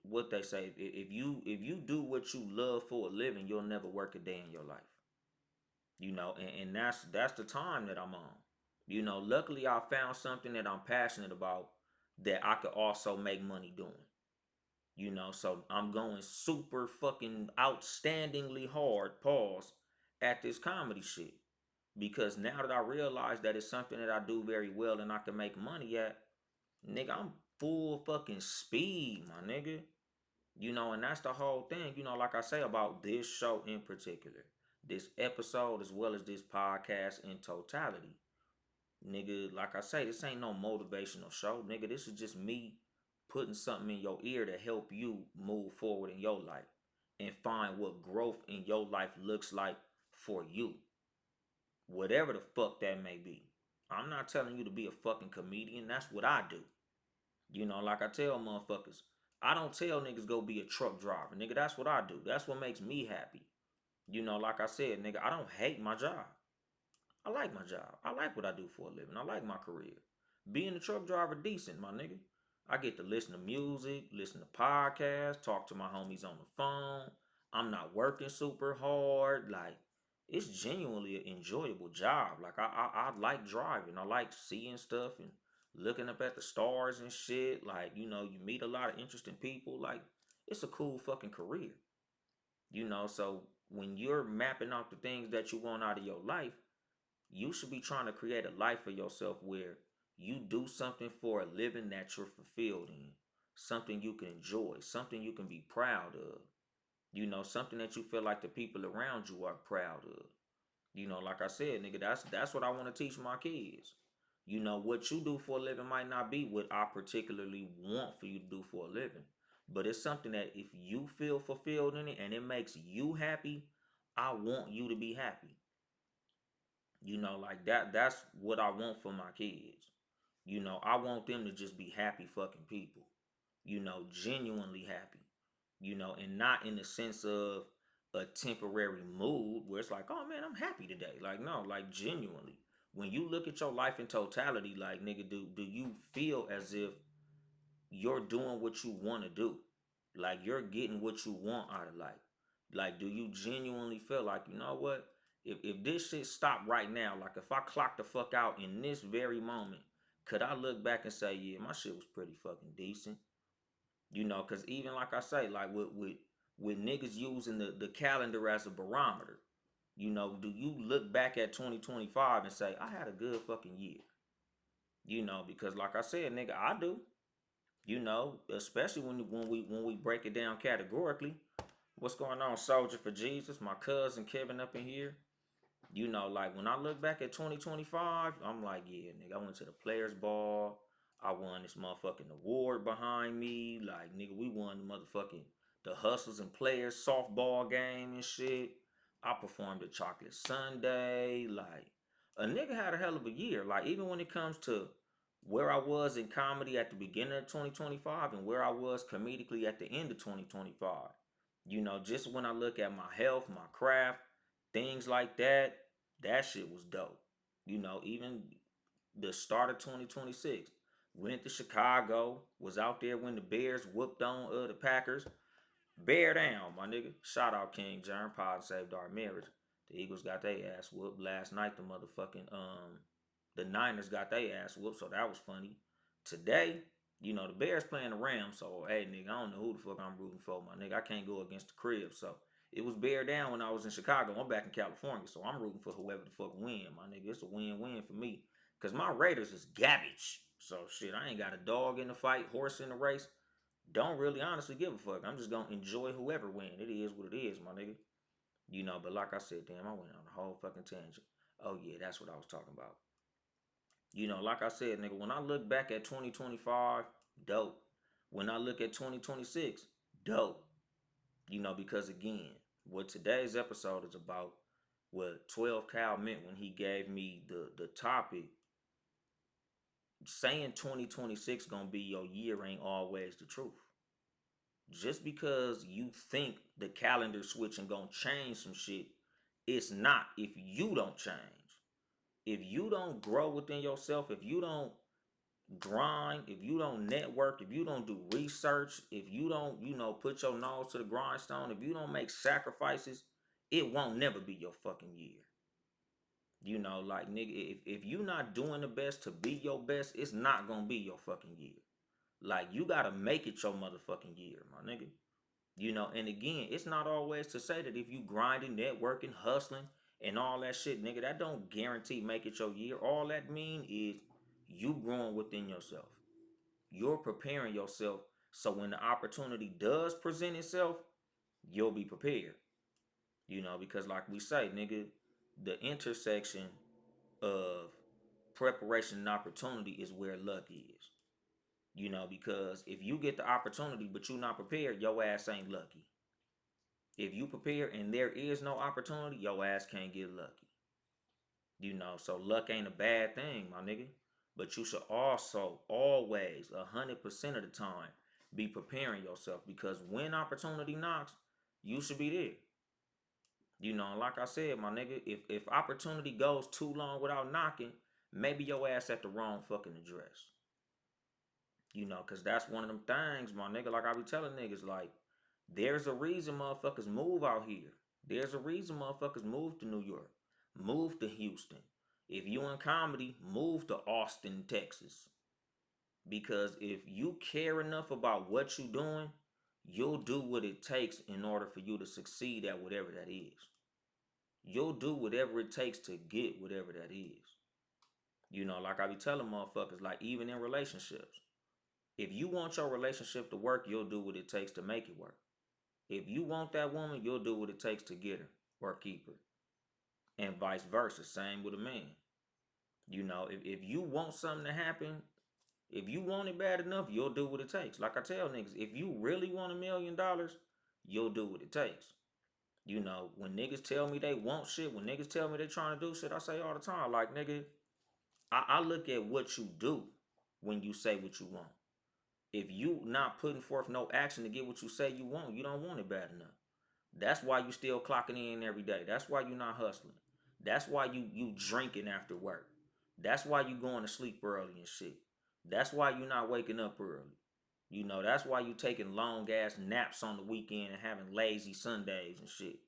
what they say, if you do what you love for a living, you'll never work a day in your life. And that's the time that I'm on. Luckily I found something that I'm passionate about that I could also make money doing. So I'm going super fucking outstandingly hard, pause, at this comedy shit. Because now that I realize that it's something that I do very well and I can make money at, nigga, I'm full fucking speed, my nigga. And that's the whole thing, like I say about this show in particular, this episode as well as this podcast in totality. Nigga, like I say, this ain't no motivational show. Nigga, this is just me putting something in your ear to help you move forward in your life and find what growth in your life looks like for you. Whatever the fuck that may be. I'm not telling you to be a fucking comedian. That's what I do. Like I tell motherfuckers, I don't tell niggas go be a truck driver. Nigga, that's what I do. That's what makes me happy. Like I said, nigga, I don't hate my job. I like my job. I like what I do for a living. I like my career. Being a truck driver decent, my nigga. I get to listen to music, listen to podcasts, talk to my homies on the phone. I'm not working super hard. Like, it's genuinely an enjoyable job. Like, I like driving. I like seeing stuff and looking up at the stars and shit. Like, you meet a lot of interesting people. Like, it's a cool fucking career. So when you're mapping out the things that you want out of your life, you should be trying to create a life for yourself where you do something for a living that you're fulfilled in, something you can enjoy, something you can be proud of, something that you feel like the people around you are proud of. Like I said, nigga, that's what I want to teach my kids. What you do for a living might not be what I particularly want for you to do for a living, but it's something that if you feel fulfilled in it and it makes you happy, I want you to be happy. Like that's what I want for my kids. I want them to just be happy fucking people. Genuinely happy. And not in the sense of a temporary mood where it's like, oh man, I'm happy today. Like, no, like genuinely. When you look at your life in totality, like nigga, do you feel as if you're doing what you want to do? Like you're getting what you want out of life. Like, do you genuinely feel like, you know what? If this shit stopped right now, like if I clock the fuck out in this very moment, could I look back and say, yeah, my shit was pretty fucking decent? Cause even like I say, like with niggas using the calendar as a barometer, do you look back at 2025 and say, I had a good fucking year? Because like I said, nigga, I do. Especially when we break it down categorically. What's going on, Soldier for Jesus? My cousin Kevin up in here. Like when I look back at 2025, I'm like, yeah, nigga, I went to the players ball. I won this motherfucking award behind me. Like, nigga, we won the motherfucking the hustlers and players softball game and shit. I performed at Chocolate Sunday. Like, a nigga had a hell of a year. Like, even when it comes to where I was in comedy at the beginning of 2025 and where I was comedically at the end of 2025. Just when I look at my health, my craft, things like that, that shit was dope. Even the start of 2026. Went to Chicago, was out there when the Bears whooped on the Packers. Bear down, my nigga. Shout out King Jern, Pod saved our marriage. The Eagles got their ass whooped last night. The Niners got their ass whooped, so that was funny. Today, the Bears playing the Rams, so hey nigga, I don't know who the fuck I'm rooting for, my nigga. I can't go against the crib, so It was bear down when I was in Chicago. I'm back in California, so I'm rooting for whoever the fuck win, my nigga. It's a win-win for me. Cause my Raiders is garbage. So shit, I ain't got a dog in the fight, horse in the race. Don't really honestly give a fuck. I'm just gonna enjoy whoever win. It is what it is, my nigga. But like I said, damn, I went on a whole fucking tangent. Oh yeah, that's what I was talking about. Like I said, nigga, when I look back at 2025, dope. When I look at 2026, dope. Because again, what today's episode is about, what 12 Cal meant when he gave me the topic, saying 2026 gonna be your year ain't always the truth. Just because you think the calendar switching gonna change some shit, it's not if you don't change. If you don't grow within yourself, if you don't grind, if you don't network, if you don't do research, if you don't, put your nose to the grindstone, if you don't make sacrifices, it won't never be your fucking year. Like nigga, if you not doing the best to be your best, it's not gonna be your fucking year. Like you gotta make it your motherfucking year, my nigga. And again, it's not always to say that if you grinding, networking, hustling, and all that shit, nigga, that don't guarantee make it your year. All that mean is you growing within yourself. You're preparing yourself so when the opportunity does present itself, you'll be prepared. Because like we say, nigga, the intersection of preparation and opportunity is where luck is. Because if you get the opportunity but you're not prepared, your ass ain't lucky. If you prepare and there is no opportunity, your ass can't get lucky. So luck ain't a bad thing, my nigga. But you should also always, 100% of the time, be preparing yourself because when opportunity knocks, you should be there. Like I said, my nigga, if opportunity goes too long without knocking, maybe your ass at the wrong fucking address. Because that's one of them things, my nigga. Like I be telling niggas, like, there's a reason motherfuckers move out here. There's a reason motherfuckers move to New York, move to Houston. If you in comedy, move to Austin, Texas. Because if you care enough about what you're doing, you'll do what it takes in order for you to succeed at whatever that is. You'll do whatever it takes to get whatever that is. Like I be telling motherfuckers, like even in relationships. If you want your relationship to work, you'll do what it takes to make it work. If you want that woman, you'll do what it takes to get her or keep her. And vice versa. Same with a man. If you want something to happen, if you want it bad enough, you'll do what it takes. Like I tell niggas, if you really want $1 million, you'll do what it takes. When niggas tell me they want shit, when niggas tell me they trying to do shit, I say all the time, like, nigga, I look at what you do when you say what you want. If you not putting forth no action to get what you say you want, you don't want it bad enough. That's why you still clocking in every day. That's why you not hustling. That's why you drinking after work. That's why you going to sleep early and shit. That's why you not waking up early. That's why you taking long ass naps on the weekend and having lazy Sundays and shit.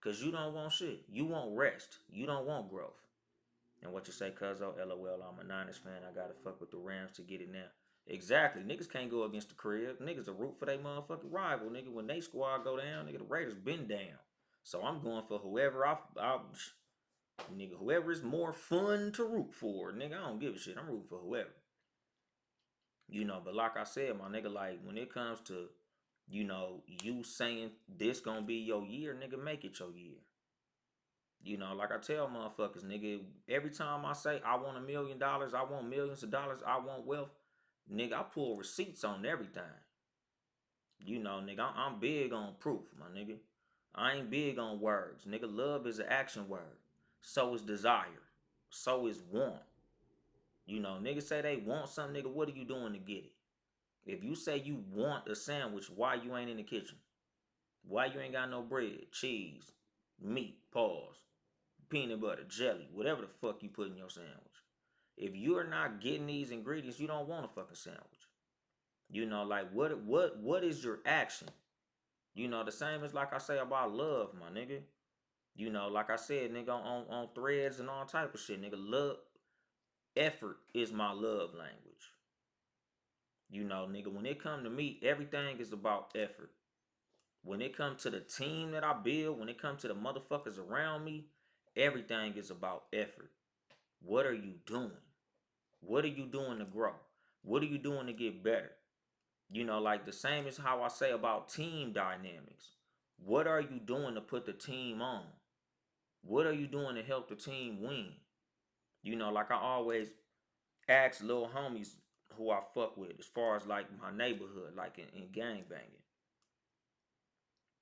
Cause you don't want shit. You want rest. You don't want growth. And what you say, cuzzo? LOL, I'm a Niners fan. I gotta fuck with the Rams to get it now. Exactly. Niggas can't go against the crib. Niggas a root for their motherfucking rival. Nigga, when they squad go down, nigga, the Raiders been down. So I'm going for whoever nigga, whoever is more fun to root for. Nigga, I don't give a shit. I'm rooting for whoever. But like I said, my nigga, like when it comes to, you saying this gonna be your year, nigga, make it your year. Like I tell motherfuckers, nigga, every time I say I want $1 million, I want millions of dollars, I want wealth, nigga, I pull receipts on everything. Nigga, I'm big on proof, my nigga. I ain't big on words. Nigga, love is an action word. So is desire. So is want. Niggas say they want something, nigga, what are you doing to get it? If you say you want a sandwich, why you ain't in the kitchen? Why you ain't got no bread, cheese, meat, pause, peanut butter, jelly, whatever the fuck you put in your sandwich? If you're not getting these ingredients, you don't want a fucking sandwich. Like what is your action? The same as like I say about love, my nigga. Like I said, nigga, on threads and all type of shit, nigga, love, effort is my love language. Nigga, when it come to me, everything is about effort. when it comes to the team that I build, when it comes to the motherfuckers around me, everything is about effort. What are you doing? What are you doing to grow? What are you doing to get better? Like the same as how I say about team dynamics. What are you doing to put the team on? What are you doing to help the team win? Like I always ask little homies who I fuck with as far as like my neighborhood, like in gang banging.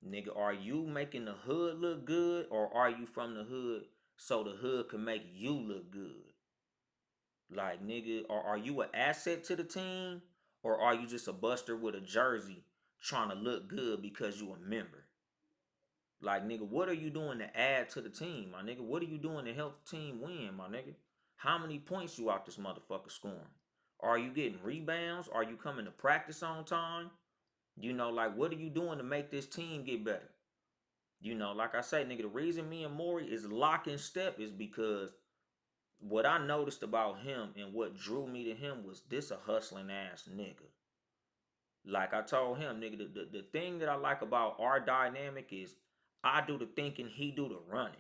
Nigga, are you making the hood look good or are you from the hood so the hood can make you look good? Like, nigga, or are you an asset to the team or are you just a buster with a jersey trying to look good because you a member? Like, nigga, what are you doing to add to the team, my nigga? What are you doing to help the team win, my nigga? How many points you out this motherfucker scoring? Are you getting rebounds? Are you coming to practice on time? Like, what are you doing to make this team get better? Like I say, nigga, the reason me and Maury is lock in step is because what I noticed about him and what drew me to him was this a hustling ass nigga. Like I told him, nigga, the thing that I like about our dynamic is I do the thinking, he do the running.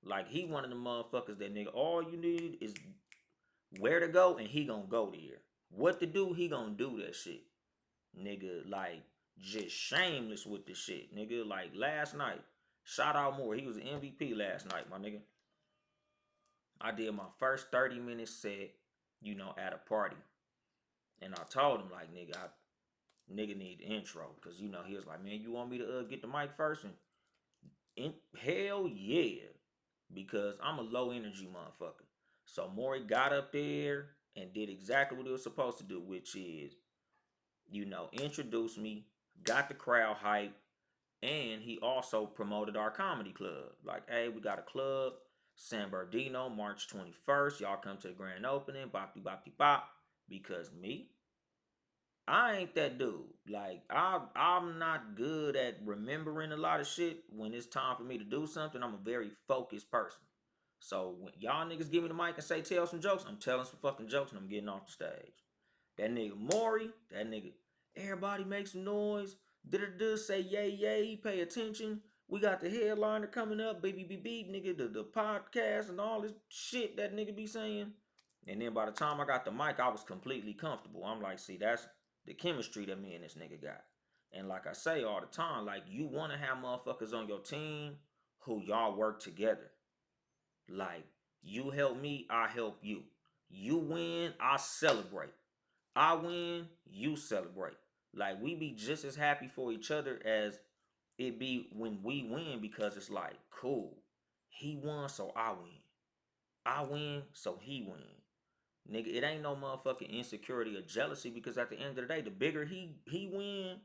Like he one of the motherfuckers that nigga, all you need is where to go and he gonna go there. What to do, he gonna do that shit. Nigga, like just shameless with the shit. Nigga, like last night, shout out more. He was an MVP last night, my nigga. I did my first 30-minute set, at a party. And I told him, like, nigga need the intro. Cause he was like, man, you want me to get the mic first? And hell yeah. Because I'm a low energy motherfucker. So Maury got up there and did exactly what he was supposed to do, which is, introduce me, got the crowd hype, and he also promoted our comedy club. Like, hey, we got a club, San Bernardino, March 21st. Y'all come to the grand opening, bop bop bop. Because me, I ain't that dude. Like, I'm not good at remembering a lot of shit. When it's time for me to do something, I'm a very focused person. So when y'all niggas give me the mic and say tell some jokes, I'm telling some fucking jokes and I'm getting off the stage. That nigga Maury, that nigga, everybody make some noise. Say yay yay, pay attention. We got the headliner coming up, baby beep, nigga, the podcast and all this shit that nigga be saying. And then by the time I got the mic, I was completely comfortable. I'm like, see, that's the chemistry that me and this nigga got. And like I say all the time, like you want to have motherfuckers on your team who y'all work together. Like you help me, I help you. You win, I celebrate. I win, you celebrate. Like we be just as happy for each other as it be when we win because it's like, cool. He won, so I win. I win, so he win. Nigga, it ain't no motherfucking insecurity or jealousy because at the end of the day, the bigger he win,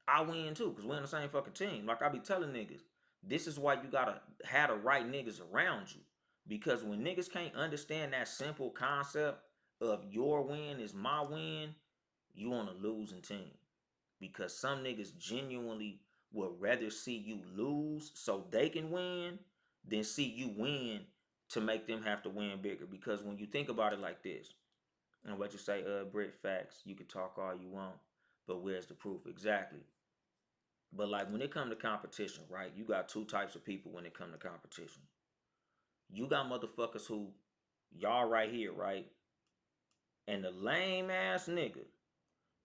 I win too. Cause we're in the same fucking team. Like I be telling niggas, this is why you gotta have the right niggas around you. Because when niggas can't understand that simple concept of your win is my win, you on a losing team. Because some niggas genuinely would rather see you lose so they can win than see you win to make them have to win bigger. Because when you think about it like this, and what you say, Brit, facts, you can talk all you want, but where's the proof? Exactly. But like when it come to competition, right? You got two types of people when it come to competition. You got motherfuckers who, y'all right here, right? And the lame ass nigga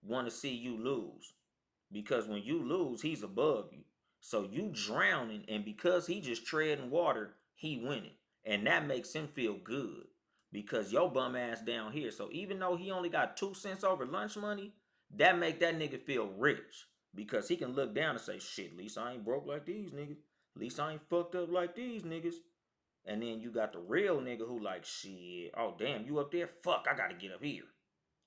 want to see you lose. Because when you lose, he's above you. So you drowning, and because he just treading water, he winning. And that makes him feel good. Because your bum ass down here. So even though he only got 2 cents over lunch money, that make that nigga feel rich. Because he can look down and say, shit, at least I ain't broke like these niggas. At least I ain't fucked up like these niggas. And then you got the real nigga who like, shit, oh damn, you up there? Fuck, I gotta get up here.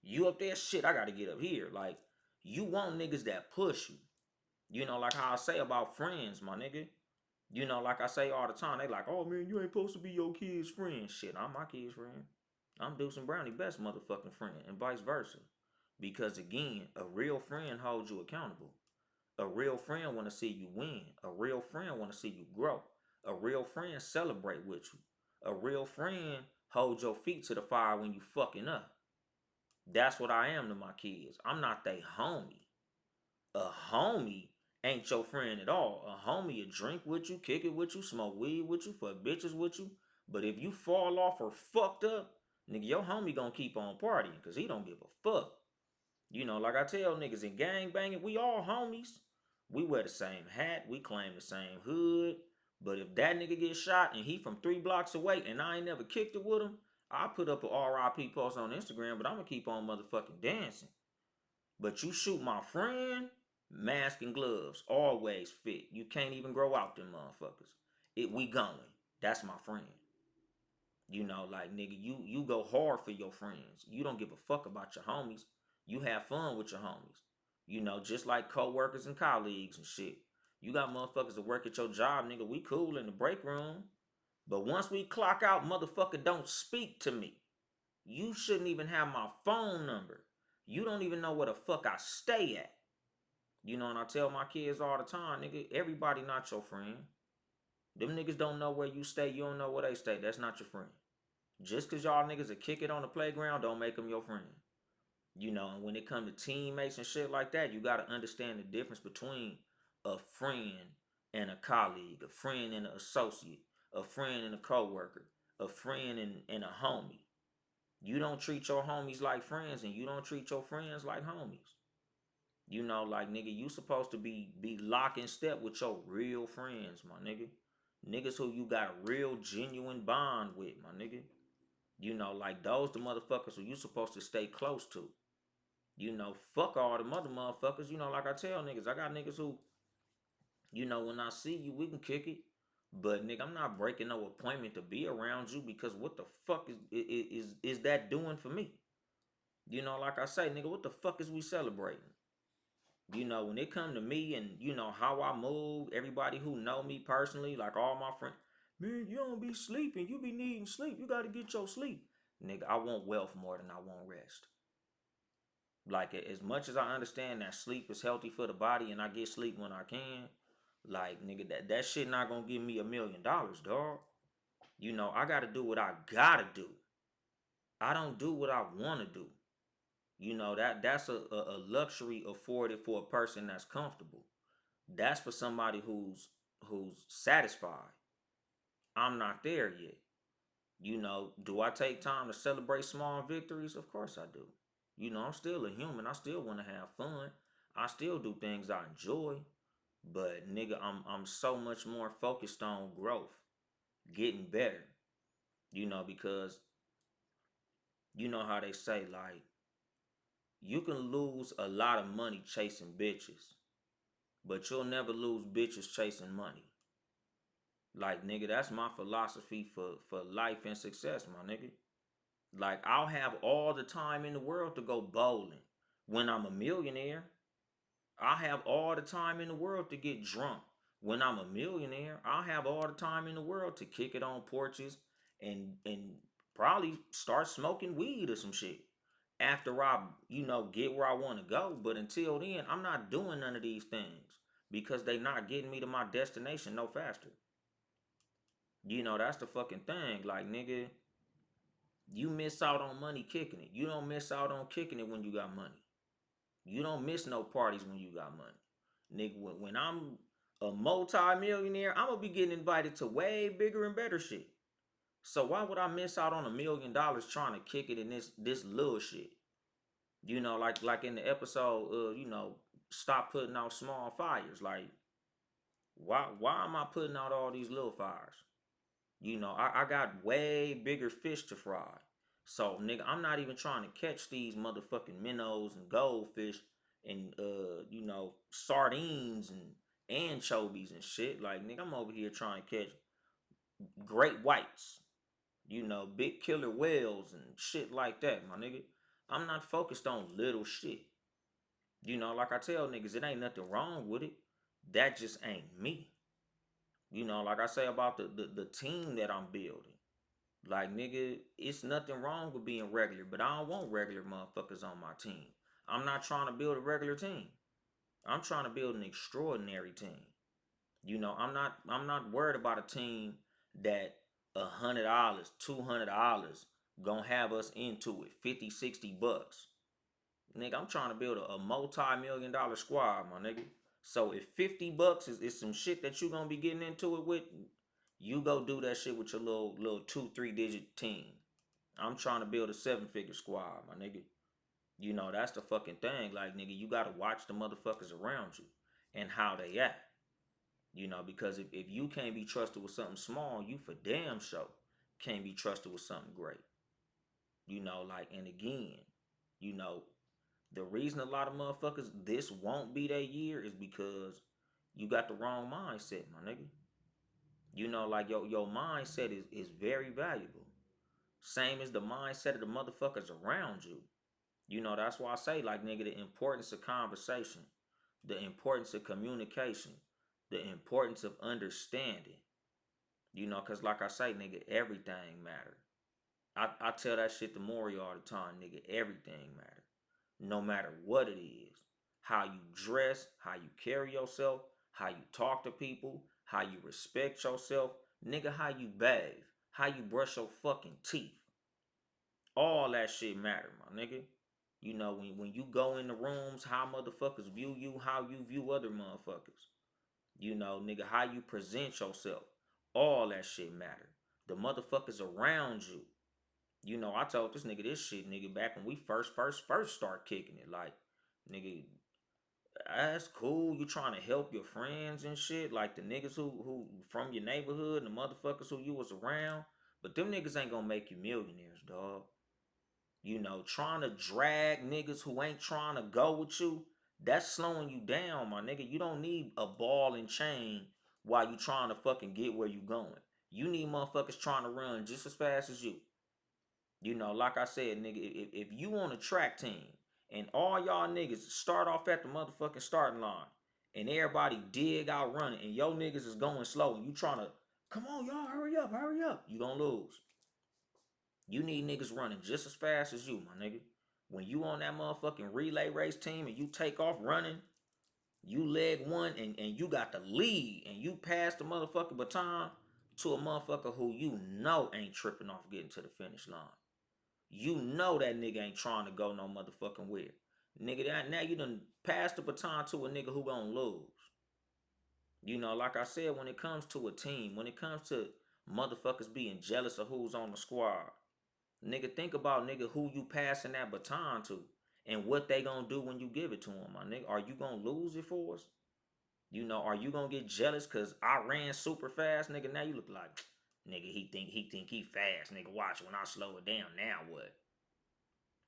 You up there? Shit, I gotta get up here. Like, you want niggas that push you. Like how I say about friends, my nigga. Like I say all the time, they like, oh man, you ain't supposed to be your kid's friend. Shit, I'm my kid's friend. I'm Deuce and Brownie best motherfucking friend, and vice versa. Because again, a real friend holds you accountable. A real friend want to see you win. A real friend want to see you grow. A real friend celebrate with you. A real friend hold your feet to the fire when you fucking up. That's what I am to my kids. I'm not they homie. A homie ain't your friend at all. A homie will drink with you, kick it with you, smoke weed with you, fuck bitches with you. But if you fall off or fucked up, nigga, your homie gonna keep on partying because he don't give a fuck. Like I tell niggas in gang banging, we all homies. We wear the same hat, we claim the same hood. But if that nigga gets shot and he from 3 blocks away and I ain't never kicked it with him, I put up a RIP post on Instagram, but I'm gonna keep on motherfucking dancing. But you shoot my friend, mask and gloves, always fit. You can't even grow out them motherfuckers. We going. That's my friend. Like nigga, you go hard for your friends. You don't give a fuck about your homies. You have fun with your homies. Just like co-workers and colleagues and shit. You got motherfuckers that work at your job, nigga. We cool in the break room. But once we clock out, motherfucker, don't speak to me. You shouldn't even have my phone number. You don't even know where the fuck I stay at. And I tell my kids all the time, nigga, everybody not your friend. Them niggas don't know where you stay. You don't know where they stay. That's not your friend. Just because y'all niggas will kick it on the playground don't make them your friend. And when it comes to teammates and shit like that, you got to understand the difference between a friend and a colleague, a friend and an associate, a friend and a coworker, a friend and a homie. You don't treat your homies like friends and you don't treat your friends like homies. Like nigga, you supposed to be lock in step with your real friends, my nigga. Niggas who you got a real genuine bond with, my nigga. Like those the motherfuckers who you supposed to stay close to. Fuck all the mother motherfuckers. Like I tell niggas, I got niggas who, when I see you, we can kick it. But nigga, I'm not breaking no appointment to be around you because what the fuck is that doing for me? Like I say, nigga, what the fuck is we celebrating? When it come to me and how I move, everybody who know me personally, like all my friends, man, you don't be sleeping, you be needing sleep, you gotta get your sleep. Nigga, I want wealth more than I want rest. Like as much as I understand that sleep is healthy for the body and I get sleep when I can, like nigga, that shit not gonna give me $1,000,000, dog. I gotta do what I gotta do. I don't do what I wanna do. That's a luxury afforded for a person that's comfortable. That's for somebody who's satisfied. I'm not there yet. Do I take time to celebrate small victories? Of course I do. I'm still a human. I still want to have fun. I still do things I enjoy. But nigga, I'm so much more focused on growth, getting better. Because you know how they say, like, you can lose a lot of money chasing bitches, but you'll never lose bitches chasing money. Like, nigga, that's my philosophy for life and success, my nigga. Like, I'll have all the time in the world to go bowling when I'm a millionaire. I have all the time in the world to get drunk. When I'm a millionaire, I have all the time in the world to kick it on porches and probably start smoking weed or some shit. After I, get where I want to go. But until then, I'm not doing none of these things because they not getting me to my destination no faster. That's the fucking thing. Like, nigga, you miss out on money kicking it. You don't miss out on kicking it when you got money. You don't miss no parties when you got money. Nigga, when I'm a multi-millionaire, I'm gonna be getting invited to way bigger and better shit. So why would I miss out on $1,000,000 trying to kick it in this little shit? Like in the episode, stop putting out small fires. Like, why am I putting out all these little fires? I got way bigger fish to fry. So, nigga, I'm not even trying to catch these motherfucking minnows and goldfish and, sardines and anchovies and shit. Like, nigga, I'm over here trying to catch great whites, big killer whales and shit like that, my nigga. I'm not focused on little shit. Like I tell niggas, it ain't nothing wrong with it. That just ain't me. Like I say about the team that I'm building. Like, nigga, it's nothing wrong with being regular, but I don't want regular motherfuckers on my team. I'm not trying to build a regular team. I'm trying to build an extraordinary team. I'm not worried about a team that $100, $200 gonna have us into it, 50, $60. Nigga, I'm trying to build a multi-million-dollar squad, my nigga. So if $50 is some shit that you gonna be getting into it with, you go do that shit with your little 2, 3 digit team. I'm trying to build a 7 figure squad, my nigga. That's the fucking thing. Like, nigga, you gotta watch the motherfuckers around you and how they act. Because if you can't be trusted with something small, you for damn sure can't be trusted with something great. And again, you know, the reason a lot of motherfuckers this won't be their year is because you got the wrong mindset, my nigga. Your mindset is very valuable. Same as the mindset of the motherfuckers around you. That's why I say, like, nigga, the importance of conversation, the importance of communication, the importance of understanding. Cause like I say, nigga, everything matter. I tell that shit to Maury all the time, nigga. Everything matter. No matter what it is. How you dress, how you carry yourself, how you talk to people, how you respect yourself, nigga, how you bathe, how you brush your fucking teeth. All that shit matter, my nigga. When you go in the rooms, how motherfuckers view you, how you view other motherfuckers. Nigga, how you present yourself. All that shit matter. The motherfuckers around you. I told this nigga this shit, nigga, back when we first start kicking it. Like, nigga, that's cool. You trying to help your friends and shit, like the niggas who from your neighborhood and the motherfuckers who you was around. But them niggas ain't gonna make you millionaires, dog. Trying to drag niggas who ain't trying to go with you, that's slowing you down, my nigga. You don't need a ball and chain while you trying to fucking get where you going. You need motherfuckers trying to run just as fast as you. Like I said, nigga, if you on a track team and all y'all niggas start off at the motherfucking starting line and everybody dig out running and your niggas is going slow and you trying to, come on, y'all, hurry up, you gonna lose. You need niggas running just as fast as you, my nigga. When you on that motherfucking relay race team and you take off running, you leg one and you got the lead and you pass the motherfucking baton to a motherfucker who ain't tripping off getting to the finish line. That nigga ain't trying to go no motherfucking where. Nigga, now you done passed the baton to a nigga who gonna lose. Like I said, when it comes to a team, when it comes to motherfuckers being jealous of who's on the squad, nigga, think about, nigga, who you passing that baton to and what they gonna do when you give it to them, my nigga. Are you gonna lose it for us? Are you gonna get jealous because I ran super fast, nigga? Now you look like, nigga, he fast, nigga. Watch when I slow it down. Now what?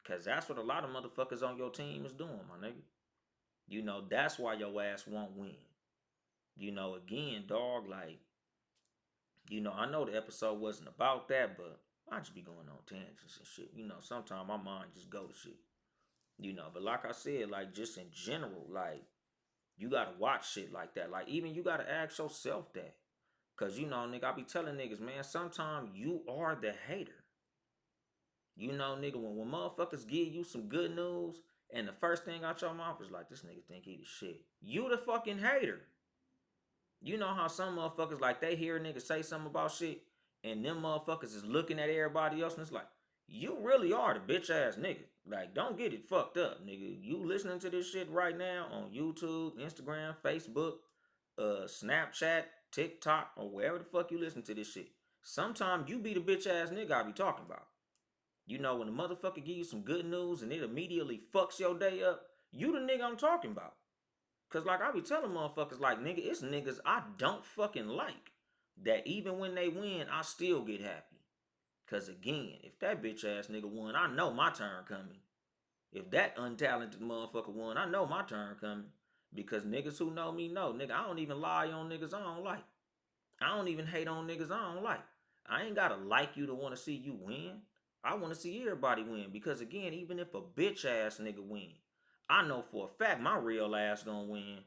Cause that's what a lot of motherfuckers on your team is doing, my nigga. That's why your ass won't win. Again, dog, like, I know the episode wasn't about that, but I just be going on tangents and shit. Sometimes my mind just go to shit. But like I said, like, just in general, like, you gotta watch shit like that. Like, even you gotta ask yourself that. Cause nigga, I be telling niggas, man, sometimes you are the hater. Nigga, when motherfuckers give you some good news and the first thing out your mouth is like, this nigga think he the shit. You the fucking hater. You know how some motherfuckers, like, they hear a nigga say something about shit and them motherfuckers is looking at everybody else and it's like, you really are the bitch ass nigga. Like, don't get it fucked up, nigga. You listening to this shit right now on YouTube, Instagram, Facebook, Snapchat, TikTok, or wherever the fuck you listen to this shit. Sometimes you be the bitch ass nigga I be talking about. When the motherfucker give you some good news and it immediately fucks your day up, you the nigga I'm talking about. Cause like I be telling motherfuckers, like, nigga, it's niggas I don't fucking like, that even when they win, I still get happy. Cause again, if that bitch ass nigga won, I know my turn coming. If that untalented motherfucker won, I know my turn coming. Because niggas who know me know, nigga, I don't even lie on niggas I don't like. I don't even hate on niggas I don't like. I ain't gotta like you to want to see you win. I want to see everybody win. Because again, even if a bitch ass nigga win, I know for a fact my real ass gonna win.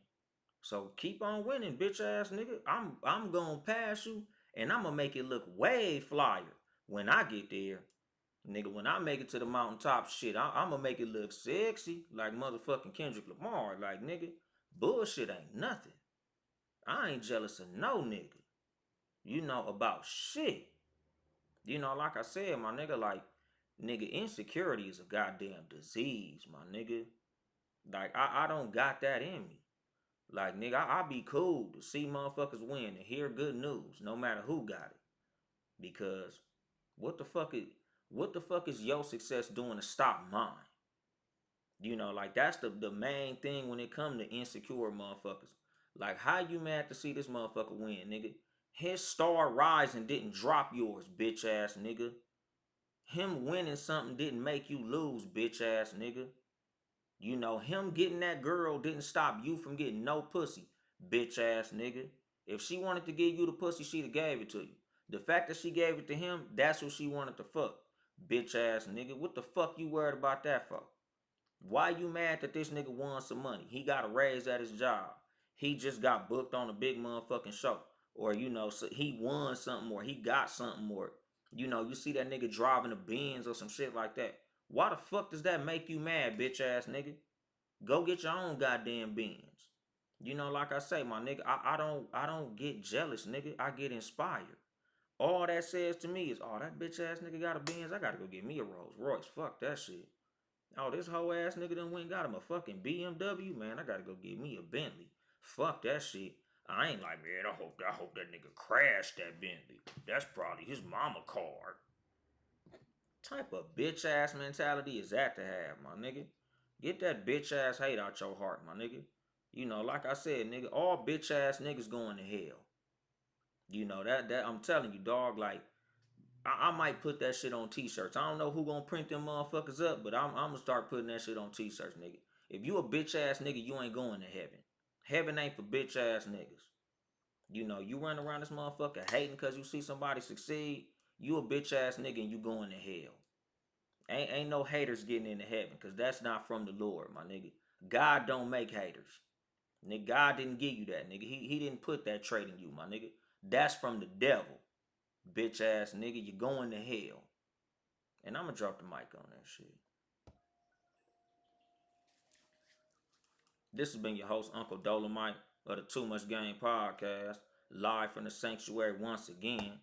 So keep on winning, bitch ass nigga. I'm gonna pass you and I'm gonna make it look way flyer when I get there. Nigga, when I make it to the mountaintop shit, I'm gonna make it look sexy like motherfucking Kendrick Lamar. Like, nigga, bullshit ain't nothing. I ain't jealous of no nigga. About shit. Like I said, my nigga, like, nigga, insecurity is a goddamn disease, my nigga. Like, I don't got that in me. Like, nigga, I be cool to see motherfuckers win and hear good news, no matter who got it. Because what the fuck is what the fuck is your success doing to stop mine? Like that's the main thing when it come to insecure motherfuckers. Like, how you mad to see this motherfucker win, nigga? His star rising didn't drop yours, bitch ass nigga. Him winning something didn't make you lose, bitch ass nigga. Him getting that girl didn't stop you from getting no pussy, bitch ass nigga. If she wanted to give you the pussy, she'd have gave it to you. The fact that she gave it to him, that's what she wanted to fuck. Bitch ass nigga. What the fuck you worried about that for? Why you mad that this nigga won some money? He got a raise at his job. He just got booked on a big motherfucking show. Or, so he won something or he got something or, you see that nigga driving a Benz or some shit like that. Why the fuck does that make you mad, bitch ass nigga? Go get your own goddamn Benz. Like I say, my nigga, I don't get jealous, nigga. I get inspired. All that says to me is, oh, that bitch ass nigga got a Benz. I gotta go get me a Rolls Royce. Fuck that shit. Oh, this whole ass nigga done went and got him a fucking BMW, man. I gotta go get me a Bentley. Fuck that shit. I ain't like, man, I hope that nigga crashed that Bentley. That's probably his mama car. Type of bitch ass mentality is that to have, my nigga? Get that bitch ass hate out your heart, my nigga. Like I said, nigga, all bitch ass niggas going to hell. That I'm telling you, dog, like I might put that shit on t-shirts. I don't know who gonna print them motherfuckers up, but I'm gonna start putting that shit on t-shirts, nigga. If you a bitch ass nigga, you ain't going to heaven. Heaven ain't for bitch ass niggas. You run around this motherfucker hating cause you see somebody succeed. You a bitch ass nigga and you going to hell. Ain't no haters getting into heaven, cause that's not from the Lord, my nigga. God don't make haters. Nigga, God didn't give you that, nigga. He didn't put that trait in you, my nigga. That's from the devil. Bitch ass nigga, you going to hell. And I'm gonna drop the mic on that shit. This has been your host, Uncle Dolemite of the Too Much Game Podcast, live from the sanctuary once again.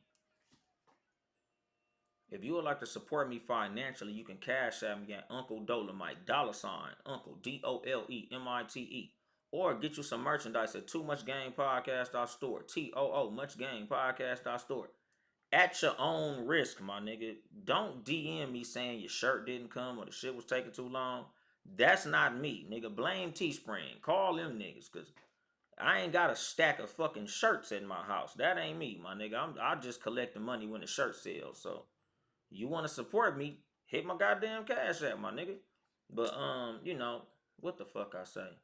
If you would like to support me financially, you can cash at me at Uncle Dolemite, $ Uncle Dolemite, or get you some merchandise at Too Much Game Podcast.store, TOO Much Game Podcast.store. At your own risk, my nigga. Don't DM me saying your shirt didn't come or the shit was taking too long. That's not me, nigga. Blame Teespring. Call them niggas, cause I ain't got a stack of fucking shirts in my house. That ain't me, my nigga. I just collect the money when the shirt sells. So you want to support me, hit my goddamn cash app, my nigga. But what the fuck I say?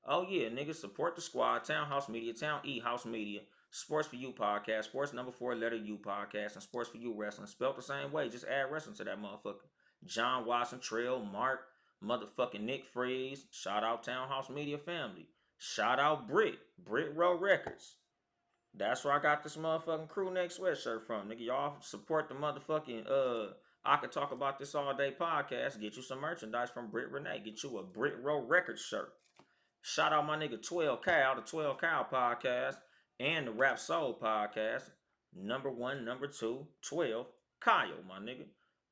Oh yeah, nigga, support the squad, Townhouse Media, Town E House Media, Sports for You podcast, Sports number 4 letter U podcast, and Sports for You wrestling. Spelled the same way, just add wrestling to that motherfucker. John Watson, Trail, Mark, motherfucking Nick Freeze. Shout out Townhouse Media family. Shout out Brit Row Records. That's where I got this motherfucking crew neck sweatshirt from. Nigga, y'all support the motherfucking I Could Talk About This All Day podcast. Get you some merchandise from Brit Renee. Get you a Brit Row Records shirt. Shout out my nigga 12 Cal, the 12 Cal podcast, and the Rap Soul podcast. Number 1, number 2, 12, Kyle, my nigga.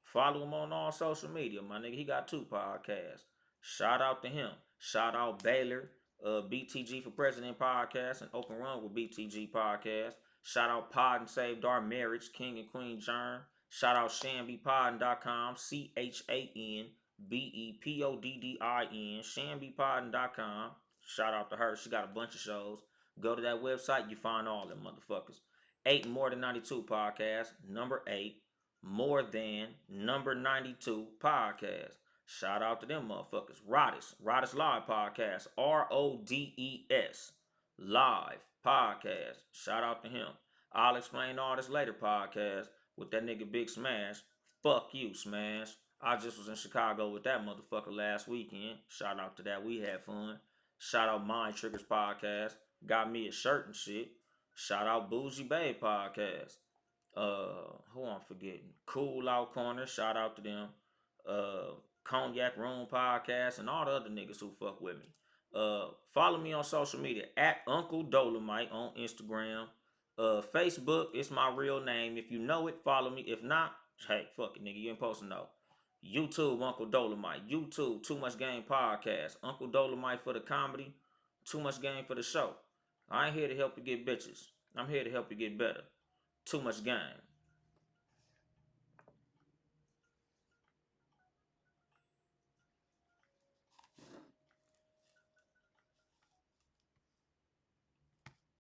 Follow him on all social media, my nigga. He got 2 podcasts. Shout out to him. Shout out Baylor, BTG for President podcast, and Open Run with BTG podcast. Shout out Pod and Saved Our Marriage, King and Queen Jern. Shout out ShanbyPoddin.com, ChanBepoddin, ShanbyPoddin.com. Shout out to her. She got a bunch of shows. Go to that website. You find all them motherfuckers. 8 More Than 92 podcast. Number 8. More Than Number 92 podcast. Shout out to them motherfuckers. Rodis Live podcast. RODES Live podcast. Shout out to him. I'll explain all this later podcast with that nigga Big Smash. Fuck you, Smash. I just was in Chicago with that motherfucker last weekend. Shout out to that. We had fun. Shout out Mind Triggers podcast. Got me a shirt and shit. Shout out Bougie Bay podcast. Who I'm forgetting? Cool Out Corner. Shout out to them. Cognac Room podcast and all the other niggas who fuck with me. Follow me on social media at Uncle Dolemite on Instagram. Facebook, it's my real name. If you know it, follow me. If not, hey, fuck it, nigga. You ain't supposed to know. YouTube, Uncle Dolemite. YouTube, Too Much Game Podcast. Uncle Dolemite for the comedy. Too much game for the show. I ain't here to help you get bitches. I'm here to help you get better. Too much game.